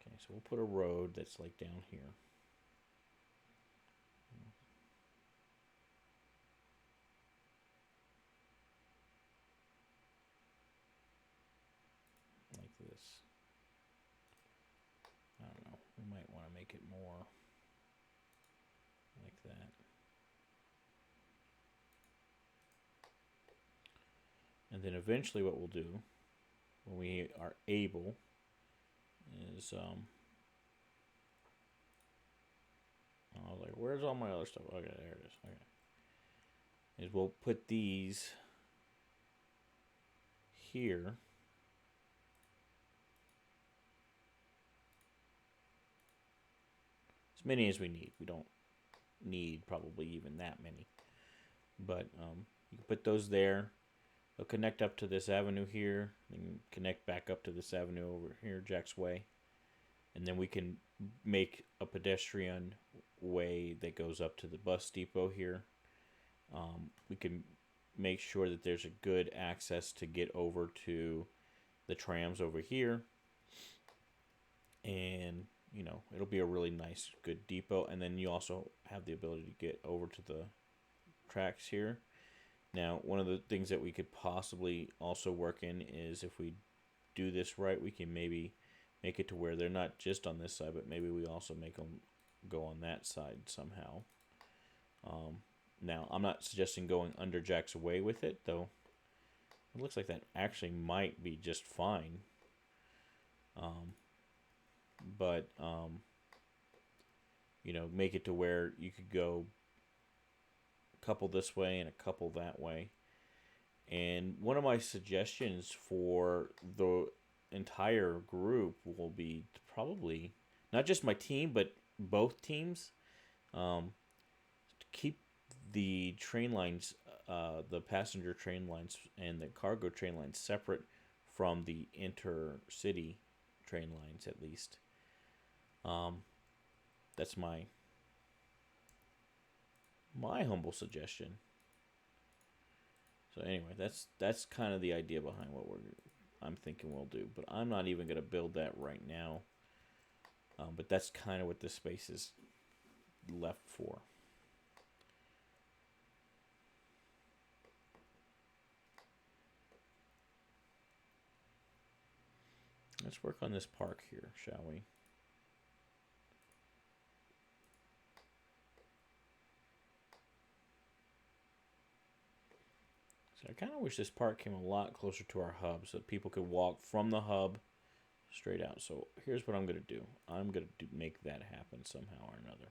Okay, so we'll put a road that's like down here. Like this. I don't know, we might want to make it more like that. And then eventually what we'll do, when we are able, is, I was like, where's all my other stuff? Okay, there it is. Okay. Is we'll put these here. As many as we need. We don't need probably even that many. But you can put those there. They'll connect up to this avenue here. And connect back up to this avenue over here, Jack's Way. And then we can make a pedestrian way that goes up to the bus depot here. We can make sure that there's a good access to get over to the trams over here. And, you know, it'll be a really nice, good depot. And then you also have the ability to get over to the tracks here. Now, one of the things that we could possibly also work in is if we do this right, we can maybe make it to where they're not just on this side, but maybe we also make them go on that side somehow. Now, I'm not suggesting going under Jack's Way with it, though. It looks like that actually might be just fine. But you know, make it to where you could go a couple this way and a couple that way. And one of my suggestions for the entire group will be to probably, not just my team, but both teams, to keep the train lines, the passenger train lines and the cargo train lines separate from the intercity train lines, at least. That's my humble suggestion. So anyway, that's kind of the idea behind what I'm thinking we'll do. But I'm not even going to build that right now. But that's kind of what this space is left for. Let's work on this park here, shall we? So I kind of wish this park came a lot closer to our hub so that people could walk from the hub straight out. So here's what I'm going to do. I'm going to make that happen somehow or another.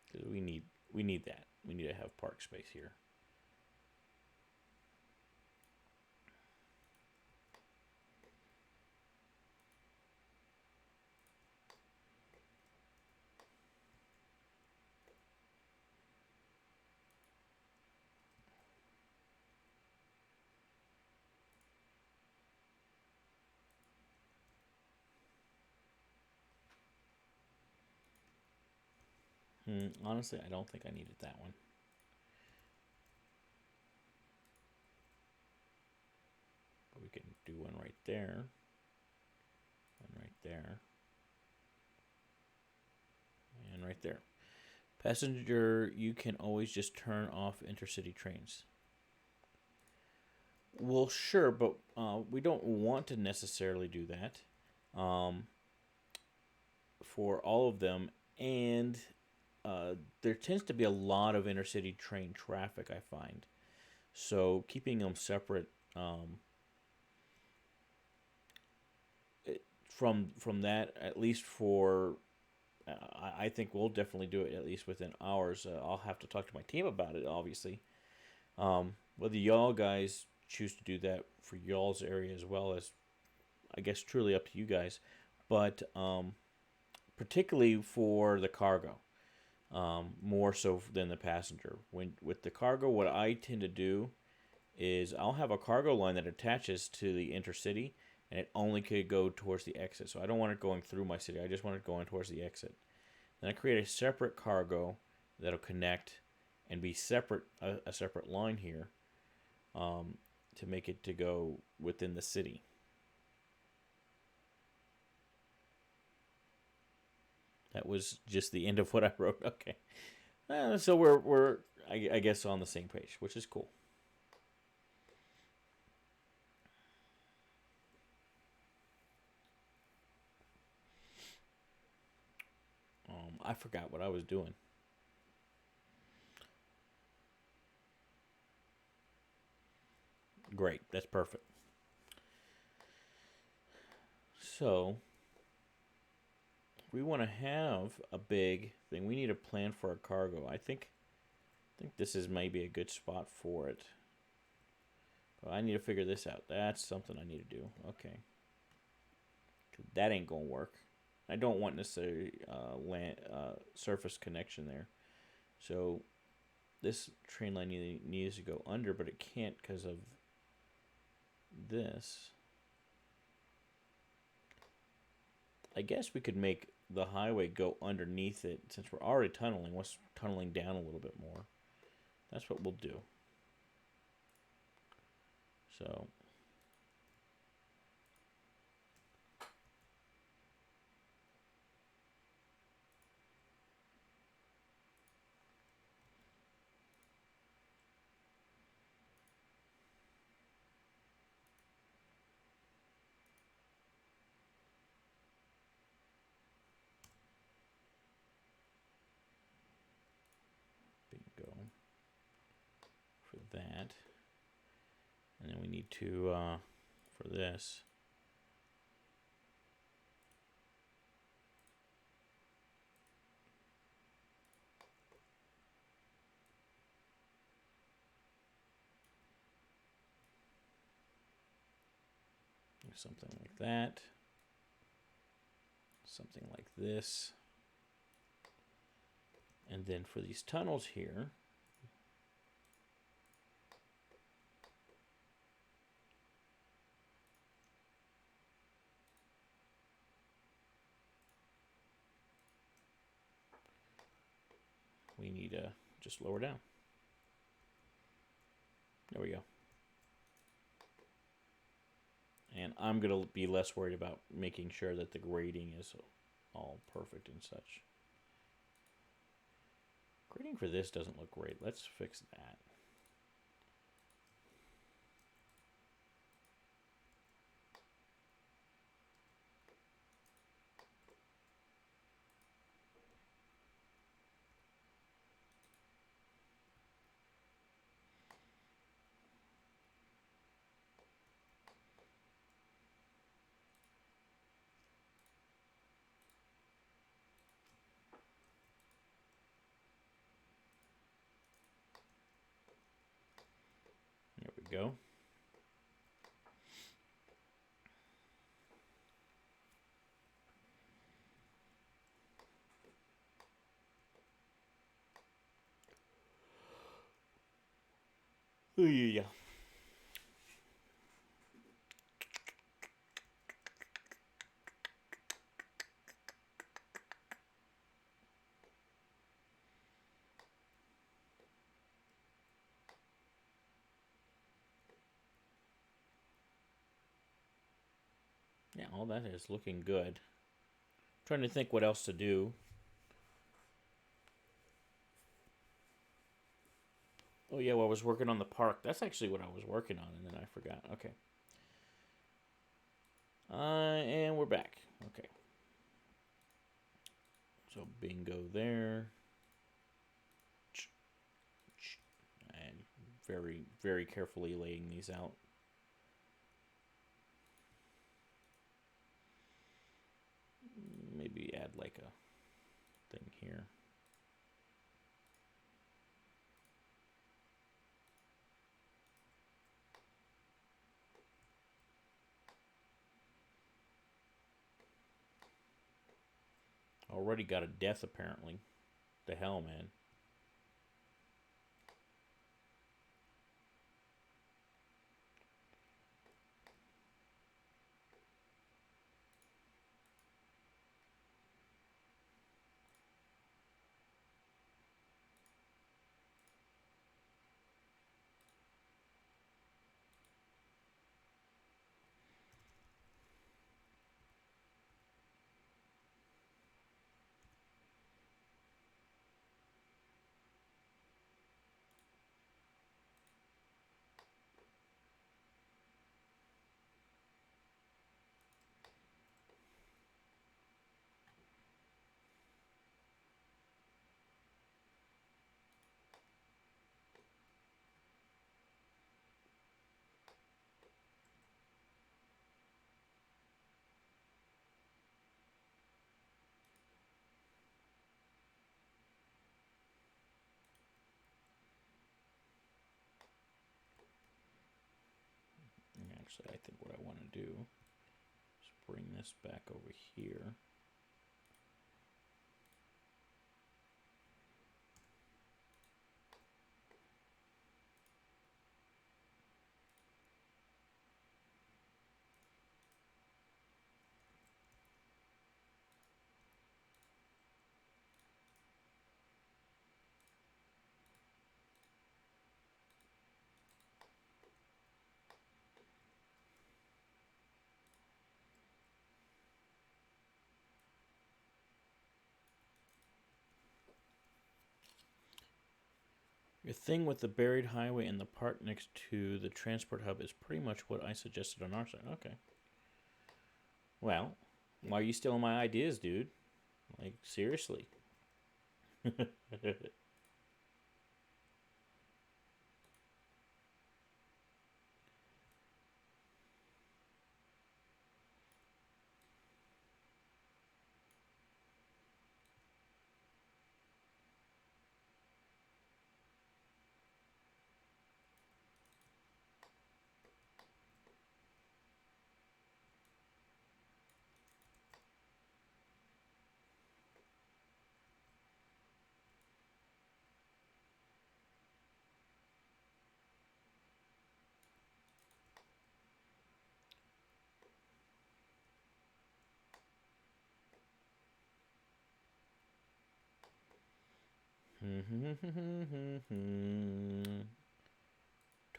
Because we need that. We need to have park space here. Honestly, I don't think I needed that one. But we can do one right there. One right there. And right there. Passenger, you can always just turn off intercity trains. Well, sure, but we don't want to necessarily do that for all of them. And there tends to be a lot of intercity train traffic, I find. So keeping them separate from that, at least for I think we'll definitely do it at least within hours. I'll have to talk to my team about it, obviously. Whether y'all guys choose to do that for y'all's area as well as, I guess, truly up to you guys. But particularly for the cargo, more so than the passenger. When with the cargo, what I tend to do is I'll have a cargo line that attaches to the intercity, and it only could go towards the exit. So I don't want it going through my city. I just want it going towards the exit. Then I create a separate cargo that'll connect and be separate, a separate line here, to make it to go within the city. That was just the end of what I wrote. Okay, so we're I guess on the same page, which is cool. I forgot what I was doing. Great, that's perfect. So we want to have a big thing. We need a plan for our cargo. I think this is maybe a good spot for it. But I need to figure this out. That's something I need to do. Okay. That ain't gonna work. I don't want necessarily land surface connection there. So this train line needs to go under, but it can't because of this. I guess we could make the highway go underneath it since we're already tunneling. Let's tunneling down a little bit more. That's what we'll do. So bingo for that. And then we need to, for this, something like that, something like this. And then for these tunnels here, we need to just lower down. There we go. And I'm going to be less worried about making sure that the grading is all perfect and such. Grading for this doesn't look great. Let's fix that. There we go. Oh, yeah. Yeah, all that is looking good. Trying to think what else to do. Oh yeah, well, I was working on the park. That's actually what I was working on, and then I forgot. Okay. And we're back. Okay. So bingo there. And very, very carefully laying these out. Maybe add like a thing here. Already got a death apparently. The hell, man. Actually, I think what I want to do is bring this back over here. Your thing with the buried highway and the park next to the transport hub is pretty much what I suggested on our side. Okay. Well, why are you stealing my ideas, dude? Like, seriously.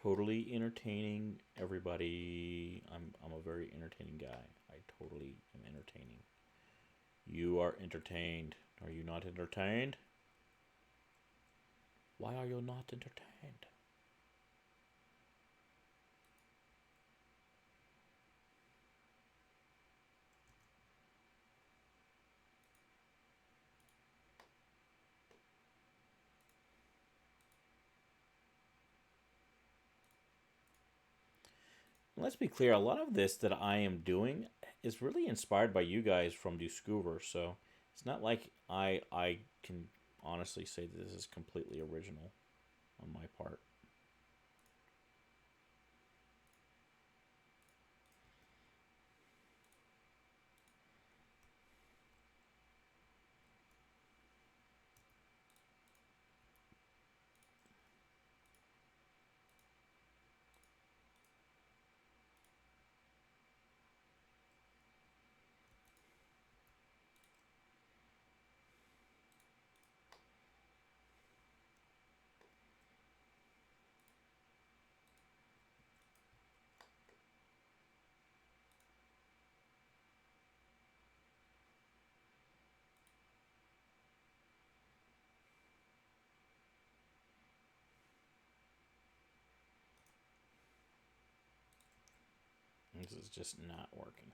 Totally entertaining everybody. I'm a very entertaining guy. I totally am entertaining. You are entertained. Are you not entertained? Why are you not entertained? Let's be clear, a lot of this that I am doing is really inspired by you guys from Discover, so it's not like I can honestly say that this is completely original on my part. This is just not working.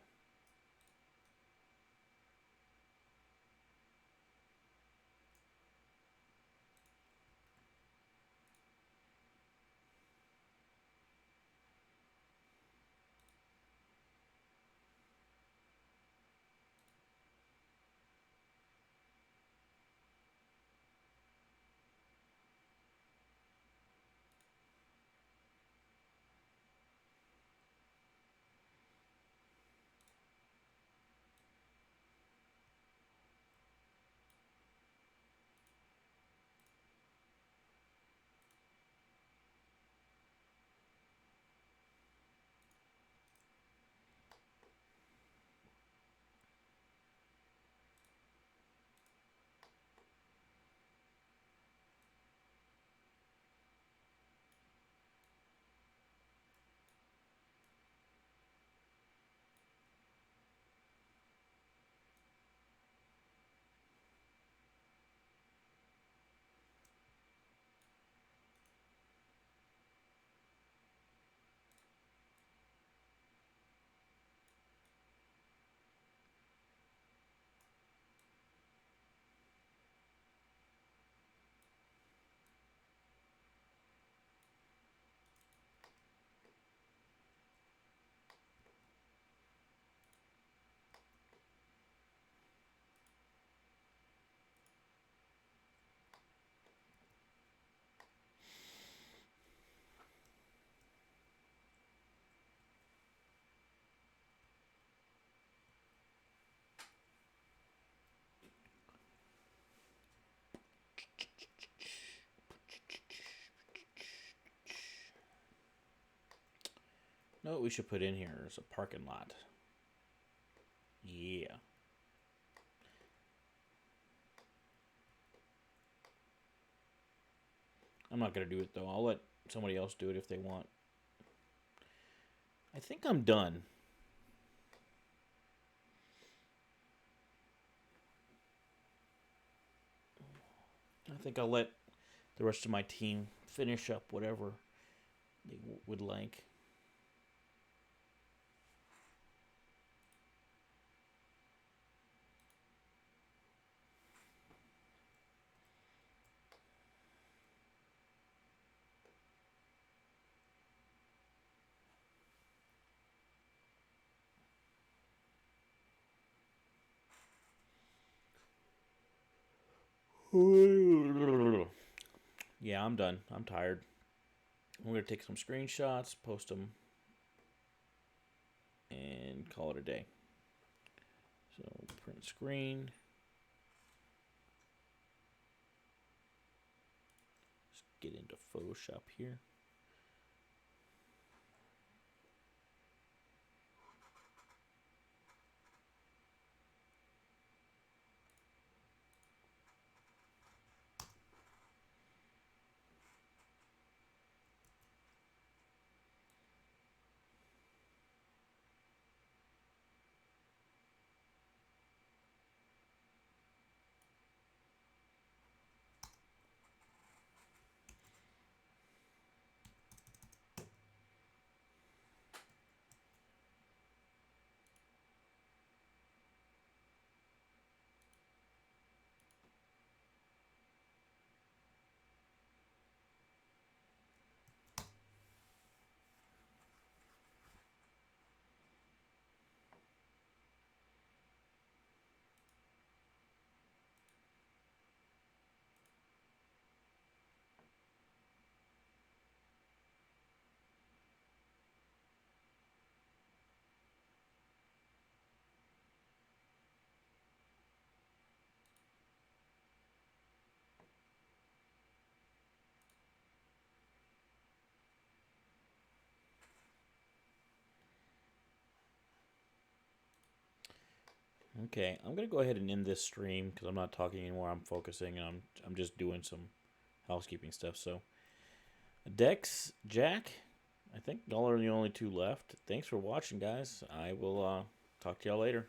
Know what we should put in here is a parking lot. Yeah. I'm not going to do it, though. I'll let somebody else do it if they want. I think I'm done. I think I'll let the rest of my team finish up whatever they would like. Yeah, I'm done. I'm tired. I'm going to take some screenshots, post them, and call it a day. So, print screen. Let's get into Photoshop here. Okay, I'm gonna go ahead and end this stream because I'm not talking anymore. I'm focusing and I'm just doing some housekeeping stuff. So, Dex, Jack, I think y'all are the only two left. Thanks for watching, guys. I will talk to y'all later.